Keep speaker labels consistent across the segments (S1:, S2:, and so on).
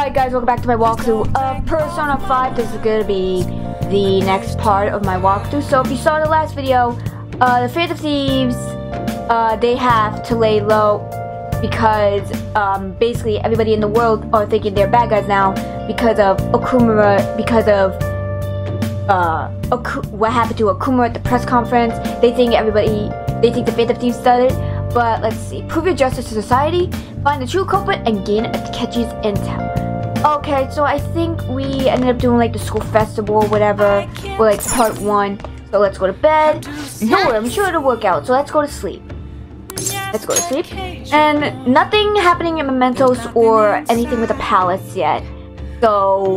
S1: Alright guys, welcome back to my walkthrough of Persona 5. This is going to be the next part of my walkthrough. So if you saw the last video, the Phantom Thieves, they have to lay low because basically everybody in the world are thinking they're bad guys now because of Okumura, because of what happened to Okumura at the press conference. They think the Phantom Thieves started. But let's see. Prove your justice to society, find the true culprit, and gain Akechi's intel. Okay, so I think we ended up doing like the school festival or whatever, or like part 1. So let's go to bed. Don't worry, I'm sure it'll work out. So let's go to sleep. Let's go to sleep. And nothing happening in Mementos or anything with the palace yet. So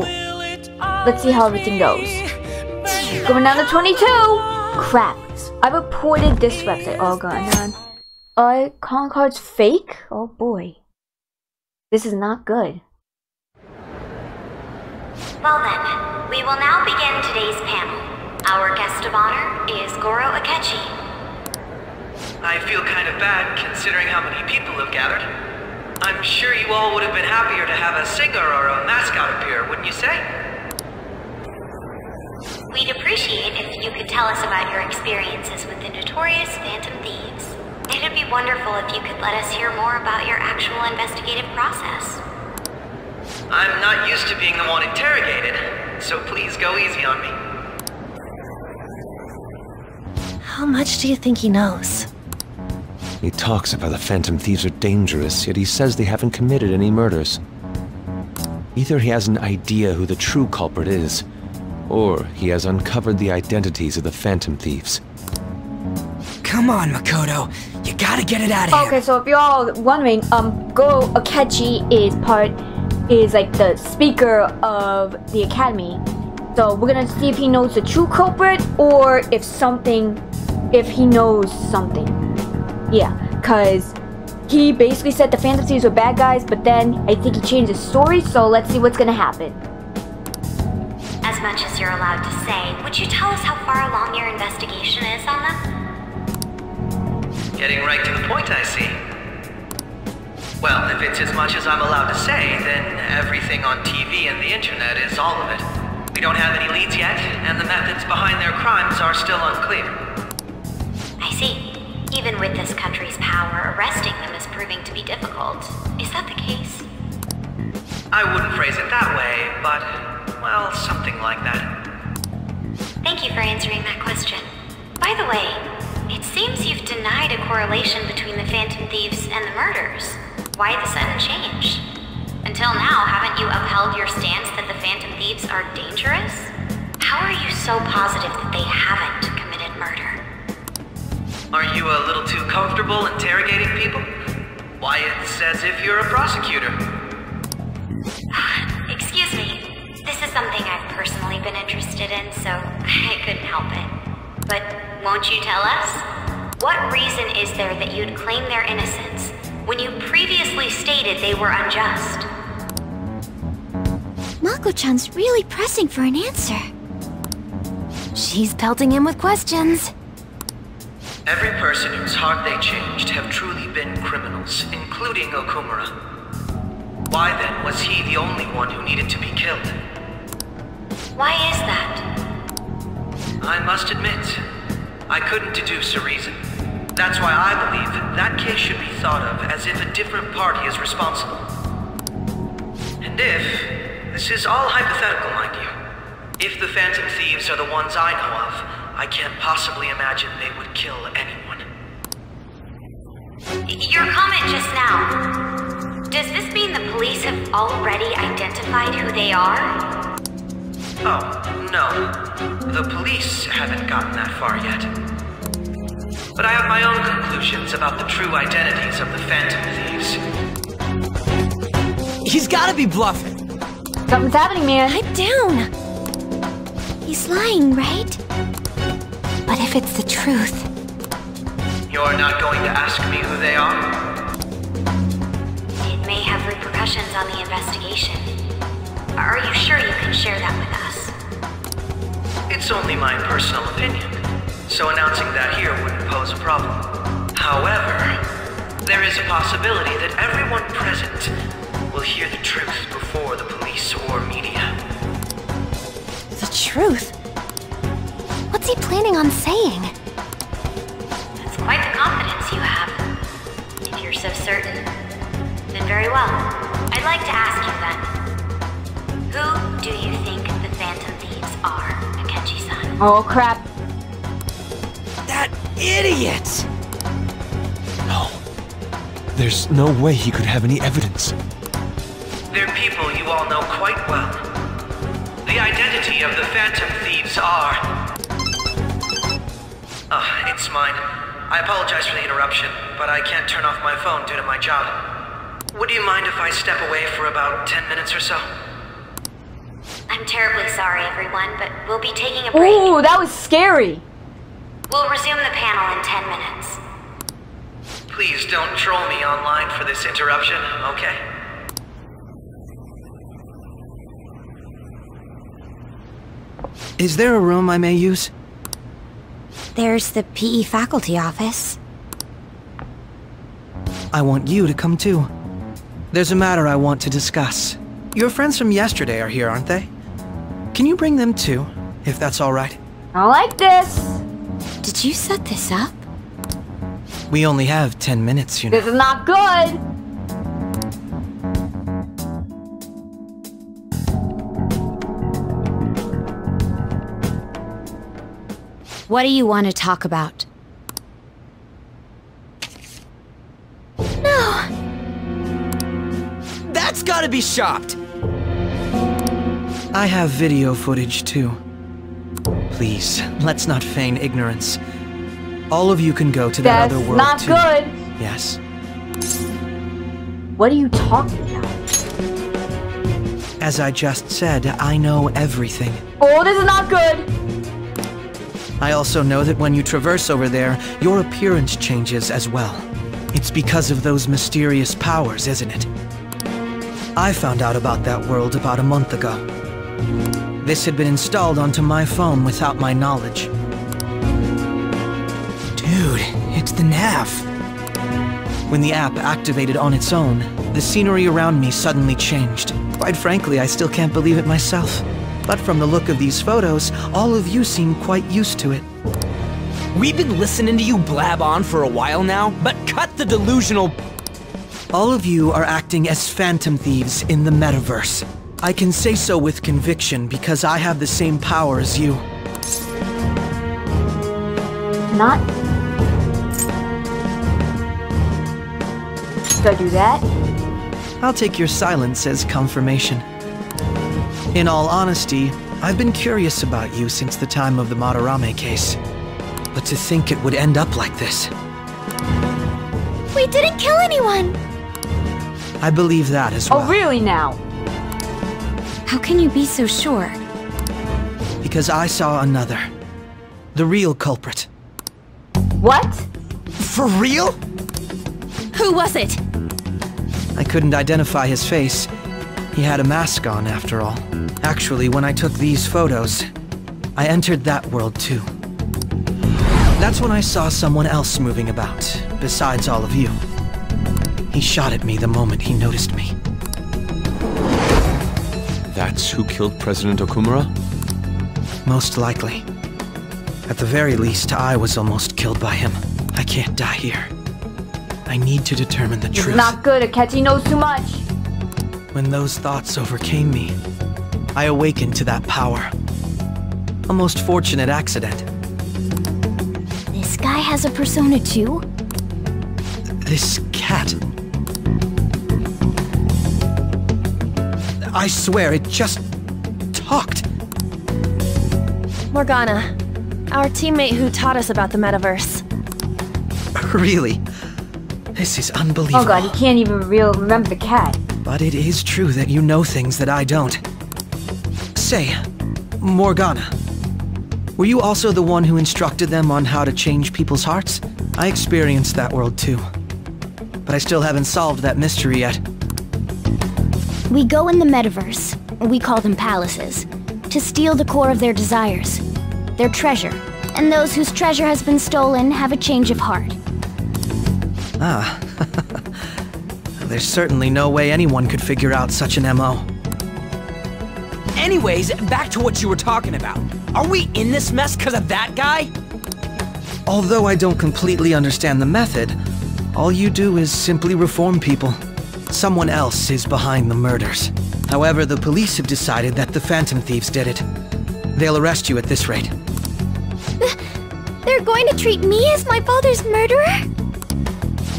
S1: let's see how everything goes. Going down to 22. Crap. I reported this website. Oh god. Con card's fake? Oh boy. This is not good.
S2: Well then, we will now begin today's panel. Our guest of honor is Goro Akechi.
S3: I feel kind of bad considering how many people have gathered. I'm sure you all would have been happier to have a singer or a mascot appear, wouldn't you say?
S2: We'd appreciate if you could tell us about your experiences with the notorious Phantom Thieves. It'd be wonderful if you could let us hear more about your actual investigative process.
S3: I'm not used to being the one interrogated, so please go easy on me.
S4: How much do you think he knows?
S5: He talks about the Phantom Thieves are dangerous, yet he says they haven't committed any murders. Either he has an idea who the true culprit is, or he has uncovered the identities of the Phantom Thieves.
S6: Come on, Makoto. You gotta get it out of here.
S1: Okay, so if you're all wondering, Goro Akechi is like the speaker of the academy. So we're gonna see if he knows the true culprit or if he knows something. Yeah, cause he basically said the Phantom Thieves were bad guys, but then I think he changed his story. So let's see what's gonna happen.
S2: As much as you're allowed to say, would you tell us how far along your investigation is on them?
S3: Getting right to the point, I see. Well, if it's as much as I'm allowed to say, then everything on TV and the internet is all of it. We don't have any leads yet, and the methods behind their crimes are still unclear.
S2: I see. Even with this country's power, arresting them is proving to be difficult. Is that the case?
S3: I wouldn't phrase it that way, but, well, something like that.
S2: Thank you for answering that question. By the way, it seems you've denied a correlation between the Phantom Thieves and the murders. Why the sudden change? Until now, haven't you upheld your stance that the Phantom Thieves are dangerous? How are you so positive that they haven't committed murder?
S3: Are you a little too comfortable interrogating people? Why, it's as if you're a prosecutor.
S2: Excuse me. This is something I've personally been interested in, so I couldn't help it. But won't you tell us? What reason is there that you'd claim their innocence when you previously stated they were unjust?
S4: Mako-chan's really pressing for an answer. She's pelting him with questions.
S3: Every person whose heart they changed have truly been criminals, including Okumura. Why then was he the only one who needed to be killed?
S2: Why is that?
S3: I must admit, I couldn't deduce a reason. That's why I believe that case should be thought of as if a different party is responsible. And this is all hypothetical, mind you. If the Phantom Thieves are the ones I know of, I can't possibly imagine they would kill anyone.
S2: Your comment just now, does this mean the police have already identified who they are?
S3: Oh, no. The police haven't gotten that far yet. But I have my own conclusions about the true identities of the Phantom Thieves.
S6: He's gotta be bluffing.
S1: Something's happening, man.
S4: Pipe down. He's lying, right? But if it's the truth...
S3: You're not going to ask me who they are?
S2: It may have repercussions on the investigation. Are you sure you can share that with us?
S3: It's only my personal opinion, so announcing that here wouldn't pose a problem. However, there is a possibility that everyone present will hear the truth before the police.
S2: Then very well. I'd like to ask you then. Who do you think the Phantom Thieves are, Akechi-san?
S1: Oh crap.
S6: That idiot!
S5: No. There's no way he could have any evidence.
S3: They're people you all know quite well. The identity of the Phantom Thieves are... it's mine. I apologize for the interruption, but I can't turn off my phone due to my job. Would you mind if I step away for about 10 minutes or so?
S2: I'm terribly sorry, everyone, but we'll be taking a break.
S1: Ooh, that was scary.
S2: We'll resume the panel in 10 minutes.
S3: Please don't troll me online for this interruption, okay?
S6: Is there a room I may use?
S4: There's the PE faculty office.
S6: I want you to come too. There's a matter I want to discuss. Your friends from yesterday are here, aren't they? Can you bring them too, if that's all right?
S1: I like this.
S4: Did you set this up?
S6: We only have 10 minutes, you know.
S1: This is not good.
S4: What do you want to talk about? No!
S6: That's gotta be shopped! I have video footage too. Please, let's not feign ignorance. All of you can go to that
S1: That's
S6: other world
S1: not
S6: too.
S1: good.
S6: Yes.
S1: What are you talking about?
S6: As I just said, I know everything.
S1: Oh, this is not good.
S6: I also know that when you traverse over there, your appearance changes as well. It's because of those mysterious powers, isn't it? I found out about that world about a month ago. This had been installed onto my phone without my knowledge. Dude, it's the nav. When the app activated on its own, the scenery around me suddenly changed. Quite frankly, I still can't believe it myself. But from the look of these photos, all of you seem quite used to it.
S7: We've been listening to you blab on for a while now, but cut the delusional...
S6: All of you are acting as Phantom Thieves in the metaverse. I can say so with conviction because I have the same power as you.
S1: Not. Should I do that?
S6: I'll take your silence as confirmation. In all honesty, I've been curious about you since the time of the Madarame case. But to think it would end up like this.
S4: We didn't kill anyone!
S6: I believe that as well.
S1: Oh, really now?
S4: How can you be so sure?
S6: Because I saw another. The real culprit.
S1: What?
S7: For real?
S4: Who was it?
S6: I couldn't identify his face. He had a mask on, after all. Actually, when I took these photos, I entered that world too. That's when I saw someone else moving about, besides all of you. He shot at me the moment he noticed me.
S5: That's who killed President Okumura?
S6: Most likely. At the very least, I was almost killed by him. I can't die here. I need to determine the
S1: This
S6: truth.
S1: is not good. Akechi knows too much.
S6: When those thoughts overcame me, I awakened to that power. A most fortunate accident.
S4: This guy has a persona too?
S6: This cat. I swear, it just talked.
S8: Morgana, our teammate who taught us about the metaverse.
S6: Really? This is unbelievable.
S1: Oh god, he can't even remember the cat.
S6: But it is true that you know things that I don't. Say, Morgana, were you also the one who instructed them on how to change people's hearts? I experienced that world too. But I still haven't solved that mystery yet.
S4: We go in the metaverse, we call them palaces, to steal the core of their desires, their treasure. And those whose treasure has been stolen have a change of heart.
S6: Ah. There's certainly no way anyone could figure out such an MO.
S7: Anyways, back to what you were talking about. Are we in this mess because of that guy?
S6: Although I don't completely understand the method, all you do is simply reform people. Someone else is behind the murders. However, the police have decided that the Phantom Thieves did it. They'll arrest you at this rate.
S4: They're going to treat me as my father's murderer?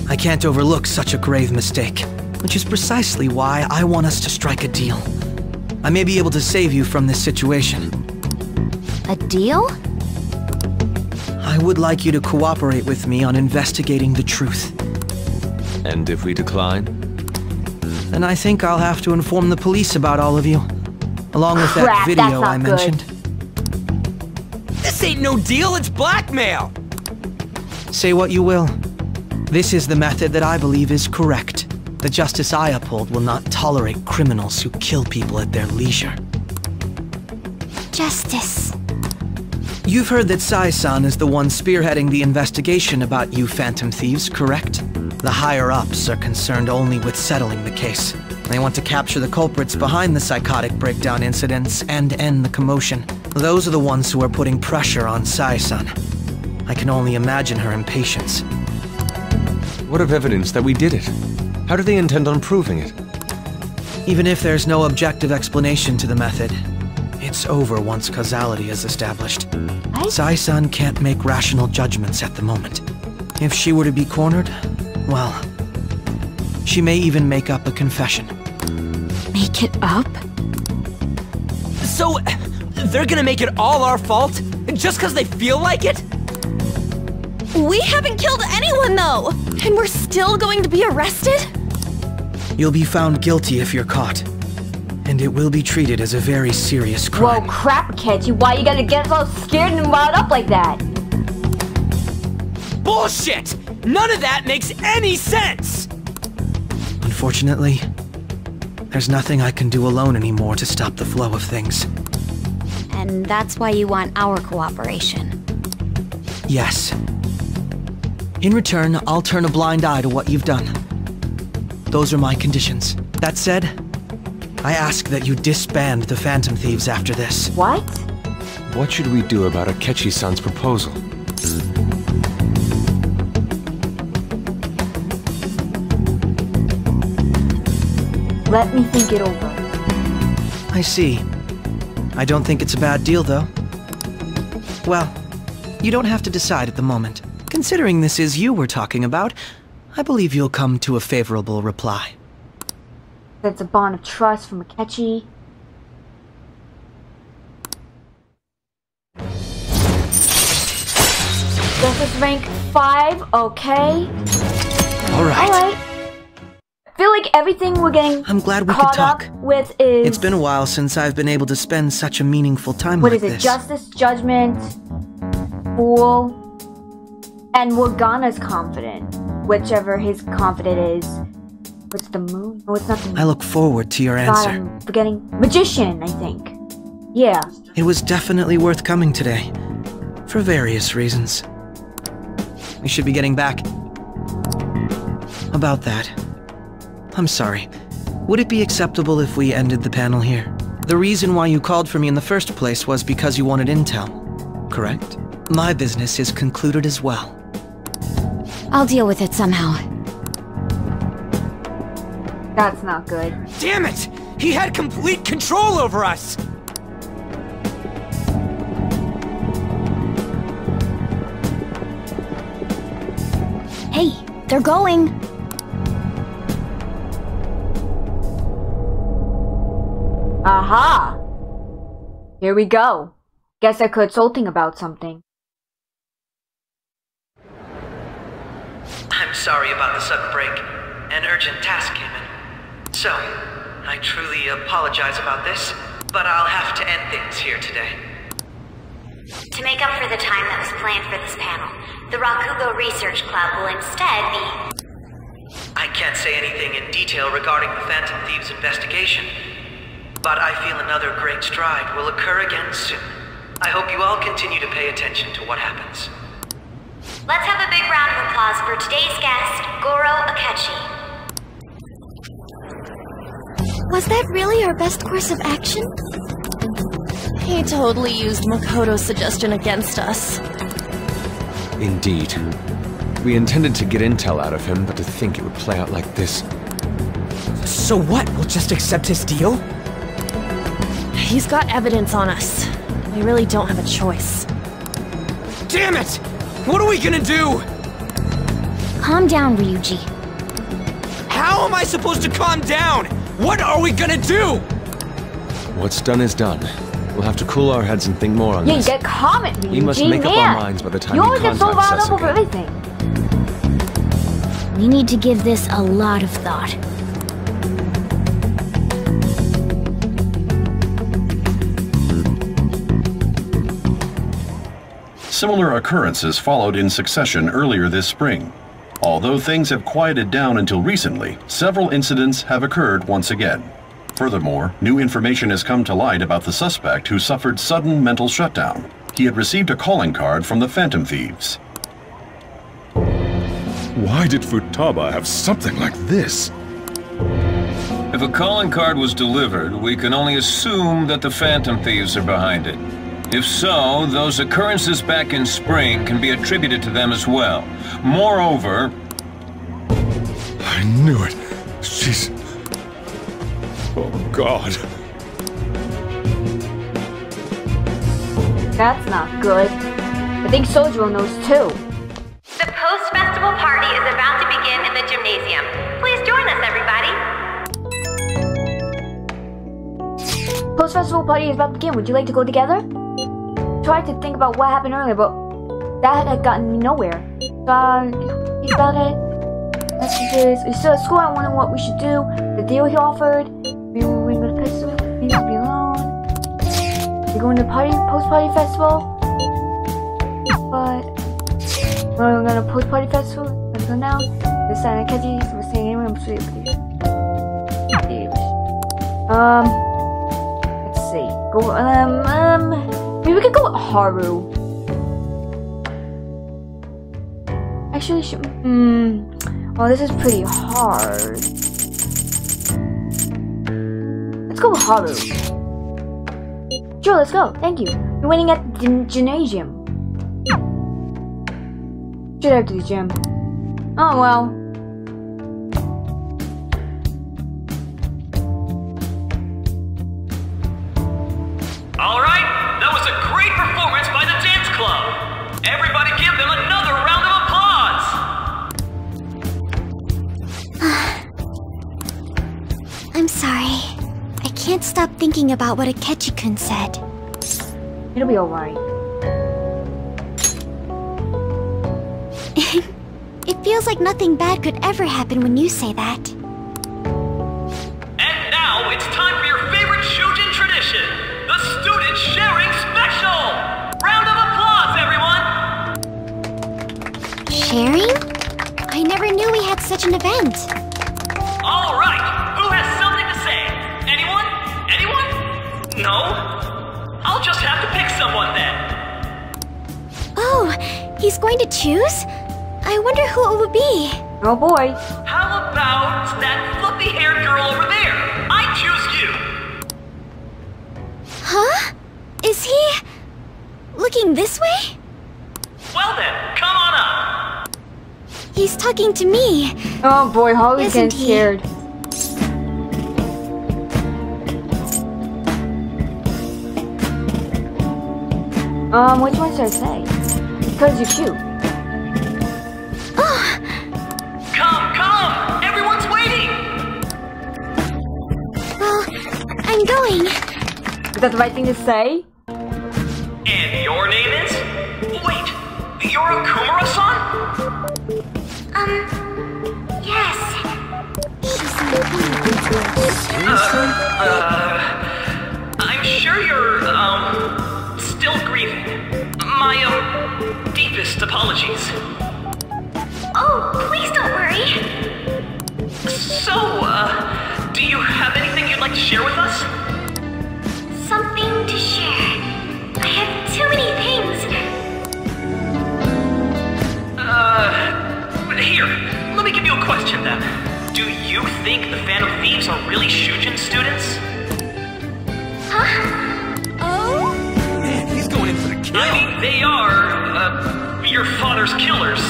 S6: I can't overlook such a grave mistake, which is precisely why I want us to strike a deal. I may be able to save you from this situation.
S4: A deal?
S6: I would like you to cooperate with me on investigating the truth.
S5: And if we decline?
S6: Then I think I'll have to inform the police about all of you, along with that
S1: Crap,
S6: video
S1: that's not
S6: I mentioned.
S7: This ain't no deal, it's blackmail!
S6: Say what you will. This is the method that I believe is correct. The justice I uphold will not tolerate criminals who kill people at their leisure.
S4: Justice.
S6: You've heard that Sae-san is the one spearheading the investigation about you Phantom Thieves, correct? The higher-ups are concerned only with settling the case. They want to capture the culprits behind the psychotic breakdown incidents and end the commotion. Those are the ones who are putting pressure on Sae-san. I can only imagine her impatience.
S5: What of evidence that we did it? How do they intend on proving it?
S6: Even if there's no objective explanation to the method, it's over once causality is established. Sae-san can't make rational judgments at the moment. If she were to be cornered, well, she may even make up a confession.
S4: Make it up?
S7: So, they're gonna make it all our fault? Just because they feel like it?
S8: We haven't killed anyone, though! And we're still going to be arrested?
S6: You'll be found guilty if you're caught. And it will be treated as a very serious crime.
S1: Whoa, crap, Akechi. Why you gotta get all scared and riled up like that?
S7: Bullshit! None of that makes any sense!
S6: Unfortunately, there's nothing I can do alone anymore to stop the flow of things.
S4: And that's why you want our cooperation.
S6: Yes. In return, I'll turn a blind eye to what you've done. Those are my conditions. That said, I ask that you disband the Phantom Thieves after this.
S1: What?
S5: What should we do about Akechi-san's proposal?
S1: Let me think it over.
S6: I see. I don't think it's a bad deal, though. Well, you don't have to decide at the moment. Considering this is you we're talking about, I believe you'll come to a favorable reply.
S1: That's a bond of trust from Akechi. Justice rank 5, okay.
S6: Alright.
S1: Alright. I feel like everything we're getting
S6: I'm glad we could
S1: caught
S6: talk.
S1: up with is...
S6: It's been a while since I've been able to spend such a meaningful time
S1: What
S6: like
S1: is it?
S6: this.
S1: Justice, judgment, fool, and Morgana's confident. Whichever his confident is. What's the moon? No, it's not the moon.
S6: I look forward to your
S1: God,
S6: answer.
S1: I'm forgetting. Magician, I think. Yeah.
S6: It was definitely worth coming today. For various reasons. We should be getting back. About that. I'm sorry. Would it be acceptable if we ended the panel here? The reason why you called for me in the first place was because you wanted intel, correct? My business is concluded as well.
S4: I'll deal with it somehow.
S1: That's not good.
S7: Damn it! He had complete control over us!
S4: Hey, they're going!
S1: Aha! Here we go. Guess they're consulting about something.
S3: I'm sorry about the sudden break. An urgent task came in. So, I truly apologize about this, but I'll have to end things here today.
S2: To make up for the time that was planned for this panel, the Rakugo Research Club will instead be...
S3: I can't say anything in detail regarding the Phantom Thieves investigation, but I feel another great stride will occur again soon. I hope you all continue to pay attention to what happens.
S2: Let's have a big round of applause for today's guest, Goro Akechi.
S4: Was that really our best course of action?
S8: He totally used Makoto's suggestion against us.
S5: Indeed. We intended to get intel out of him, but to think it would play out like this.
S7: So what? We'll just accept his deal?
S8: He's got evidence on us. We really don't have a choice.
S7: Damn it! What are we gonna do?
S4: Calm down, Ryuji.
S7: How am I supposed to calm down? What are we gonna do?
S5: What's done is done. We'll have to cool our heads and think more on
S1: Yeah, you
S5: this.
S1: get comment, Ryuji,
S5: We must make up our minds by the time
S1: you
S5: we
S1: always get
S5: contact
S1: so riled up over
S5: Sasuke.
S1: everything.
S4: We need to give this a lot of thought.
S9: Similar occurrences followed in succession earlier this spring. Although things have quieted down until recently, several incidents have occurred once again. Furthermore, new information has come to light about the suspect who suffered sudden mental shutdown. He had received a calling card from the Phantom Thieves.
S10: Why did Futaba have something like this?
S11: If a calling card was delivered, we can only assume that the Phantom Thieves are behind it. If so, those occurrences back in spring can be attributed to them as well. Moreover...
S10: I knew it. She's... Oh, God.
S1: That's not good. I think Sojiro knows too.
S2: The post-festival party is about to begin in the gymnasium. Please join us, everybody.
S1: Post-festival party is about to begin. Would you like to go together? Tried to think about what happened earlier, but that had gotten me nowhere. So, think about it. Messages. We're still at school. I wonder what we should do. The deal he offered. We go to the festival. We need to be alone. We're going to party, post-party festival. But we're going to post-party festival. Let's go now. This Sae Nijima. We're staying anywhere. I'm sweet with you. Let's see. Go. Maybe we could go with Haru. Actually, well, this is pretty hard. Let's go with Haru. Sure, let's go. Thank you. You're winning at the gymnasium. Should have to the gym. Oh well.
S3: Alright, that was a great performance by the dance club. Everybody give them another round of applause.
S4: I'm sorry. I can't stop thinking about what Akechi-kun said.
S1: It'll be alright.
S4: It feels like nothing bad could ever happen when you say that.
S3: And now it's time for your favorite Shujin tradition, the Student Sharing Special! Round of applause, everyone!
S4: Sharing? I never knew we had such an event.
S3: Alright, who has something to say? Anyone? Anyone? No? I'll just have to pick someone then.
S4: Oh, he's going to choose? I wonder who it would be.
S1: Oh boy.
S3: How about that fluffy-haired girl over there? I choose you!
S4: Huh? Is he... looking this way?
S3: Well then, come on up!
S4: He's talking to me.
S1: Oh boy, Holly's getting
S4: Isn't he?
S1: scared. Which one should I say? Because you're cute.
S4: Oh,
S3: Come! Everyone's waiting!
S4: well, I'm going.
S1: Is that the right thing to say?
S3: And your name is? Wait, you're Akumura-san?
S2: Yes.
S3: I'm sure you're, still grieving. My, deepest apologies.
S2: Oh, please don't worry.
S3: So, do you have anything you'd like to share with us?
S2: Something to share. I have too many things.
S3: Here, let me give you a question then. Do you think the Phantom Thieves are really Shujin students?
S2: Huh?
S4: Oh?
S7: Man, he's going in for the kill.
S3: I mean, they are, your father's killers.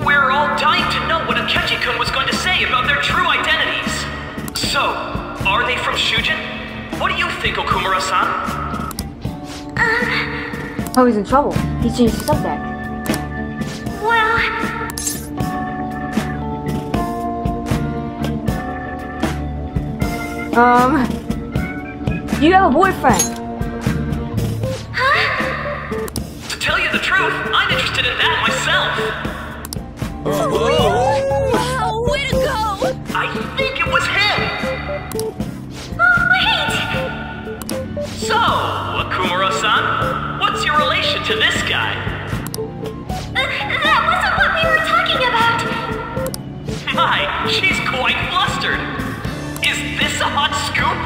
S3: We're all dying to know what Akechi-kun was going to say about their true identities. away from Shujin? What do you think, Okumura-san?
S1: Oh, he's in trouble. He changed the subject.
S2: Well...
S1: Do you have a boyfriend?
S2: Huh?
S3: To tell you the truth, I'm interested in that myself.
S8: Wow, way to go!
S3: I think it was him!
S2: Oh, wait!
S3: So, Okumura-san, what's your relation to this guy?
S2: That wasn't what we were talking about!
S3: My, she's quite flustered. Is this a hot scoop?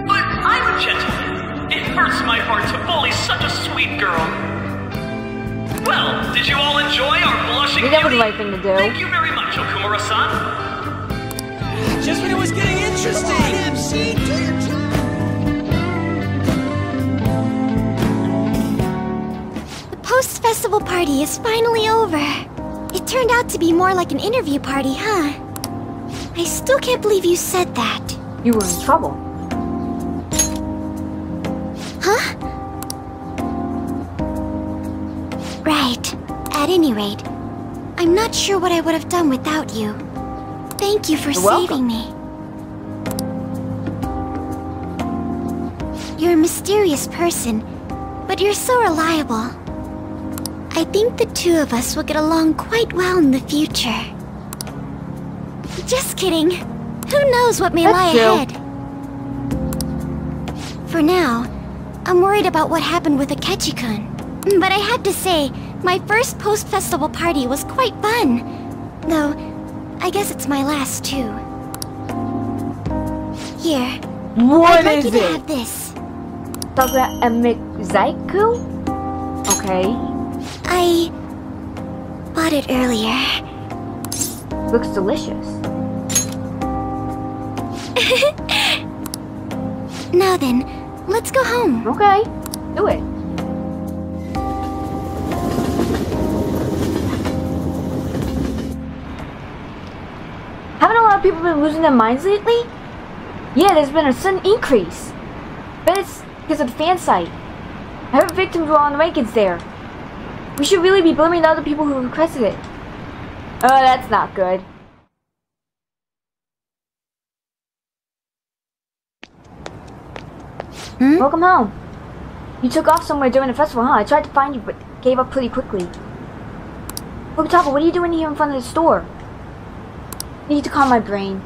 S3: But I'm a gentleman. It hurts my heart to bully such a sweet girl. Well, did you all enjoy our blushing
S1: That was
S3: beauty?
S1: the right thing to do.
S3: Thank you very much, Okumura-san.
S7: Just when it was getting interesting!
S4: The post-festival party is finally over. It turned out to be more like an interview party, huh? I still can't believe you said that.
S1: You were in trouble.
S4: Huh? Right. At any rate, I'm not sure what I would have done without you. Thank you for saving me. You're a mysterious person, but you're so reliable. I think the two of us will get along quite well in the future. Just kidding. Who knows what may lie ahead? For now, I'm worried about what happened with Akechi-kun. But I have to say, my first post-festival party was quite fun. Though, I guess it's my last too. Here.
S1: What
S4: I'd like
S1: is
S4: you to
S1: it?
S4: have this.
S1: Sakura and Zaiku? Okay.
S4: I bought it earlier.
S1: Looks delicious.
S4: Now then, let's go home.
S1: Okay. Do it. Haven't a lot of people been losing their minds lately? Yeah, there's been a sudden increase. But it's because of the fan site. I heard victims were on the rankings there. We should really be blaming the other people who requested it. Oh, that's not good. Welcome home. You took off somewhere during the festival, huh? I tried to find you, but gave up pretty quickly. Futaba, what are you doing here in front of the store? I need to calm my brain.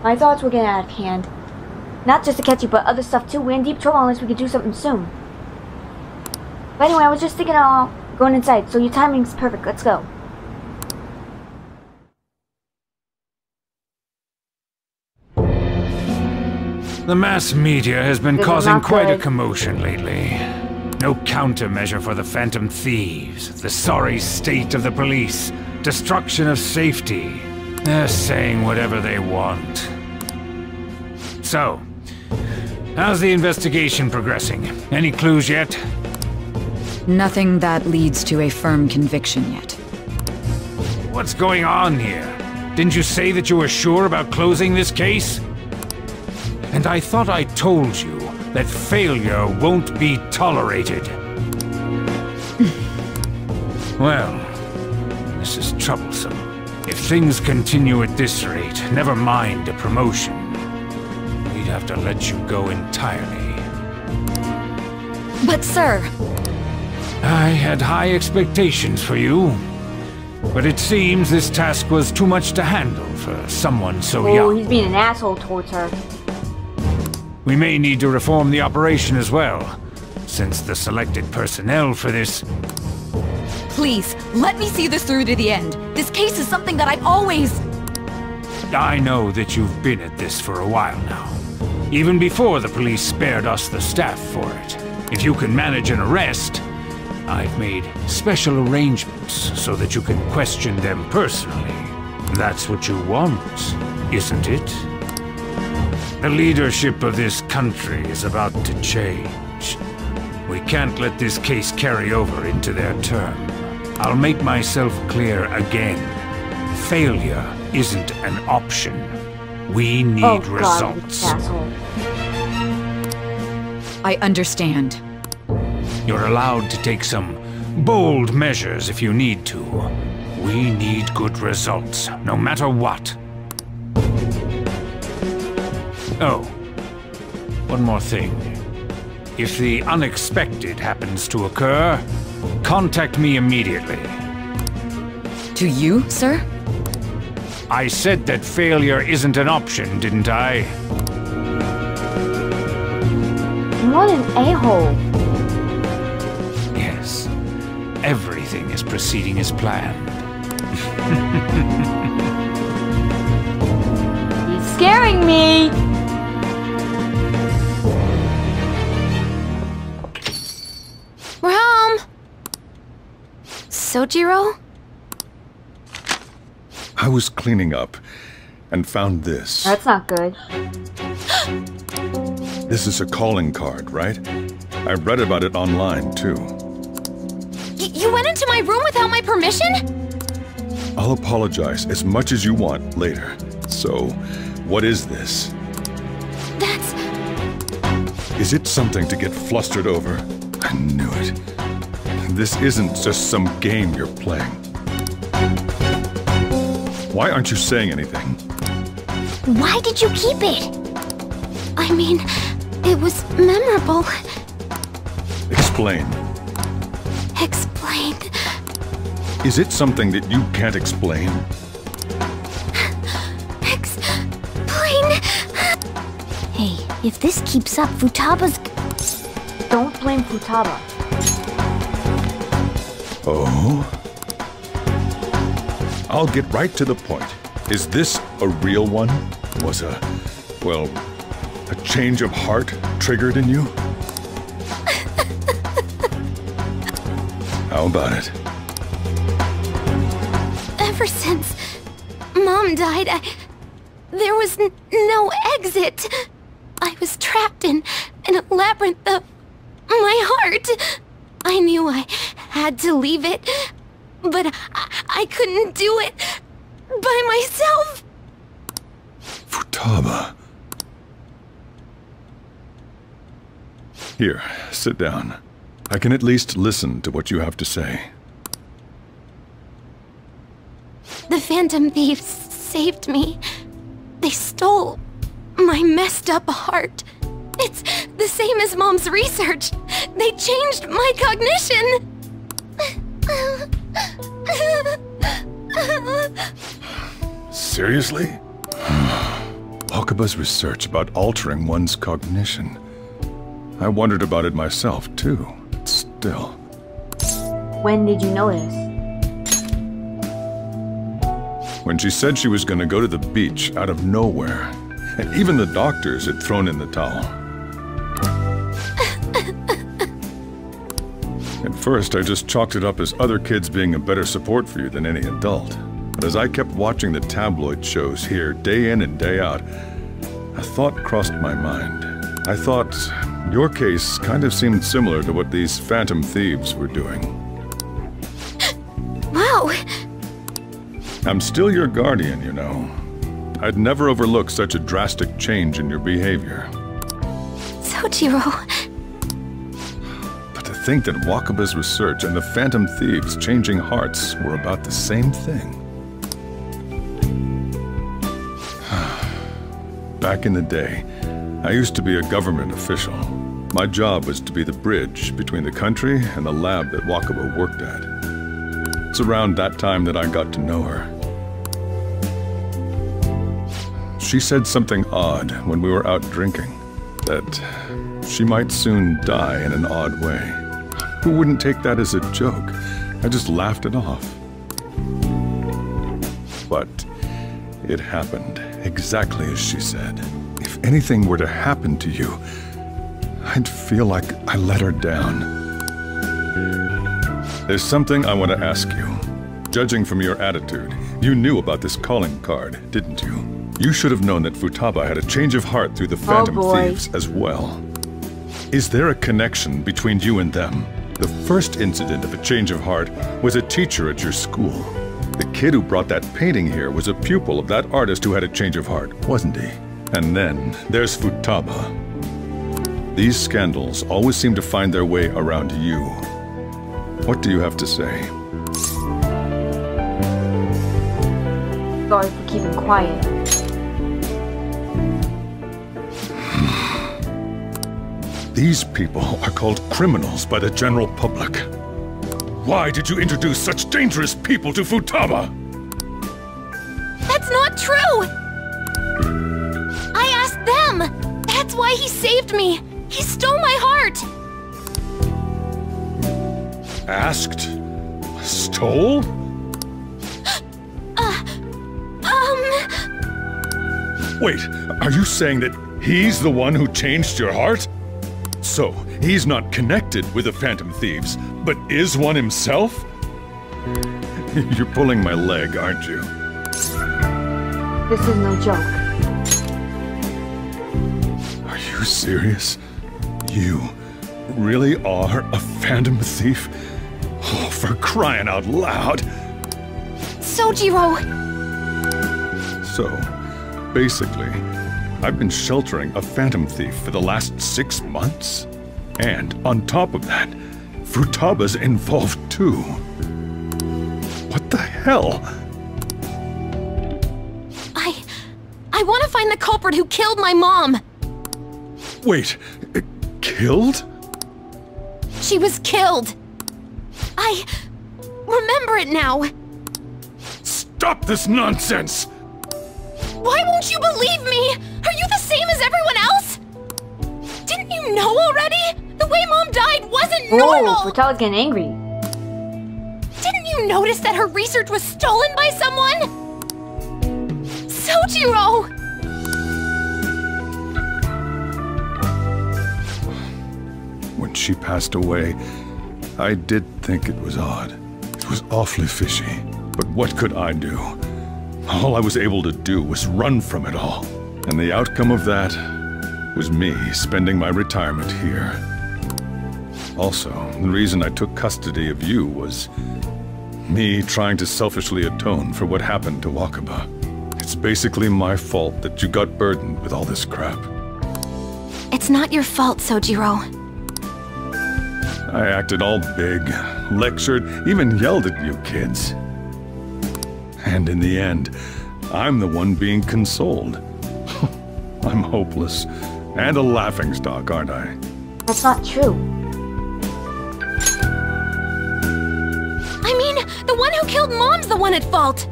S1: My thoughts were getting out of hand. Not just Akechi, but other stuff too. We're in deep trouble unless we can do something soon. But anyway, I was just thinking of going inside, so your timing's perfect. Let's go.
S12: The mass media has been
S1: This is
S12: causing
S1: not
S12: quite a
S1: good.
S12: commotion lately. No countermeasure for the Phantom Thieves, the sorry state of the police, destruction of safety. They're saying whatever they want. So, how's the investigation progressing? Any clues yet?
S13: Nothing that leads to a firm conviction yet.
S12: What's going on here? Didn't you say that you were sure about closing this case? And I thought I told you that failure won't be tolerated. Well, this is troublesome. If things continue at this rate, never mind a promotion. We'd have to let you go entirely.
S13: But sir...
S12: I had high expectations for you. But it seems this task was too much to handle for someone so
S1: Oh,
S12: young.
S1: he's being an asshole towards her.
S12: We may need to reform the operation as well, since the selected personnel for this...
S13: Please, let me see this through to the end. This case is something that I've always...
S12: I know that you've been at this for a while now. Even before the police spared us the staff for it. If you can manage an arrest, I've made special arrangements so that you can question them personally. That's what you want, isn't it? The leadership of this country is about to change. We can't let this case carry over into their term. I'll make myself clear again. Failure isn't an option. We need results.
S1: Asshole.
S13: I understand.
S12: You're allowed to take some bold measures if you need to. We need good results, no matter what. Oh, one more thing. If the unexpected happens to occur, contact me immediately.
S13: To you, sir?
S12: I said that failure isn't an option, didn't I?
S1: What an a-hole.
S12: Yes. Everything is proceeding as planned.
S1: He's scaring me!
S8: We're home! Sojiro?
S10: I was cleaning up and found this.
S1: That's not good.
S10: This is a calling card, right? I read about it online, too.
S8: You went into my room without my permission?
S10: I'll apologize as much as you want later. So, what is this?
S8: That's...
S10: Is it something to get flustered over? I knew it. This isn't just some game you're playing. Why aren't you saying anything?
S4: Why did you keep it?
S8: I mean, it was memorable.
S10: Explain.
S8: Explain.
S10: Is it something that you can't explain?
S8: Explain.
S4: Hey, if this keeps up, Futaba's...
S1: Don't blame Futaba.
S10: Oh? I'll get right to the point. Is this a real one? Was a change of heart triggered in you? How about it?
S8: Ever since Mom died, there was no exit. I was trapped in a labyrinth of my heart. I knew I had to leave it, but I couldn't do it by myself.
S10: Futaba. Here, sit down. I can at least listen to what you have to say.
S8: The Phantom Thieves saved me. They stole my messed up heart. It's the same as Mom's research. They changed my cognition.
S10: Seriously? Wakaba's research about altering one's cognition. I wondered about it myself, too. Still.
S1: When did you notice?
S10: When she said she was going to go to the beach out of nowhere. And even the doctors had thrown in the towel. At first, I just chalked it up as other kids being a better support for you than any adult. But as I kept watching the tabloid shows here, day in and day out, a thought crossed my mind. I thought, your case kind of seemed similar to what these Phantom Thieves were doing.
S8: Wow!
S10: I'm still your guardian, you know. I'd never overlook such a drastic change in your behavior.
S8: Sojiro...
S10: But to think that Wakaba's research and the Phantom Thieves changing hearts were about the same thing. Back in the day, I used to be a government official. My job was to be the bridge between the country and the lab that Wakaba worked at. It's around that time that I got to know her. She said something odd when we were out drinking, that she might soon die in an odd way. Who wouldn't take that as a joke? I just laughed it off. But it happened exactly as she said. If anything were to happen to you, I'd feel like I let her down. There's something I want to ask you. Judging from your attitude, you knew about this calling card, didn't you? You should have known that Futaba had a change of heart through the Phantom Thieves as well. Is there a connection between you and them? The first incident of a change of heart was a teacher at your school. The kid who brought that painting here was a pupil of that artist who had a change of heart, wasn't he? And then there's Futaba. These scandals always seem to find their way around you. What do you have to say?
S1: Sorry for keeping quiet.
S10: These people are called criminals by the general public. Why did you introduce such dangerous people to Futaba?
S8: That's not true! I asked them! That's why he saved me! He stole my heart!
S10: Asked? Stole? Wait, are you saying that he's the one who changed your heart? So, he's not connected with the Phantom Thieves, but is one himself? You're pulling my leg, aren't you?
S1: This is no joke.
S10: Are you serious? You really are a Phantom Thief? Oh, for crying out loud!
S8: Sojiro!
S10: So, basically, I've been sheltering a Phantom Thief for the last 6 months. And on top of that, Futaba's involved too. What the hell?
S8: I want to find the culprit who killed my mom!
S10: Wait, killed?
S8: She was killed! I remember it now!
S10: Stop this nonsense!
S8: Why won't you believe me? Are you the same as everyone else? Didn't you know already? The way Mom died wasn't normal!
S1: Oh, Futaba's getting angry.
S8: Didn't you notice that her research was stolen by someone? Sojiro!
S10: When she passed away, I did think it was odd. It was awfully fishy. But what could I do? All I was able to do was run from it all. And the outcome of that was me spending my retirement here. Also, the reason I took custody of you was me trying to selfishly atone for what happened to Wakaba. It's basically my fault that you got burdened with all this crap.
S8: It's not your fault, Sojiro.
S10: I acted all big, lectured, even yelled at you kids. And in the end, I'm the one being consoled. I'm hopeless. And a laughingstock, aren't I?
S1: That's not true.
S8: I mean, the one who killed Mom's the one at fault!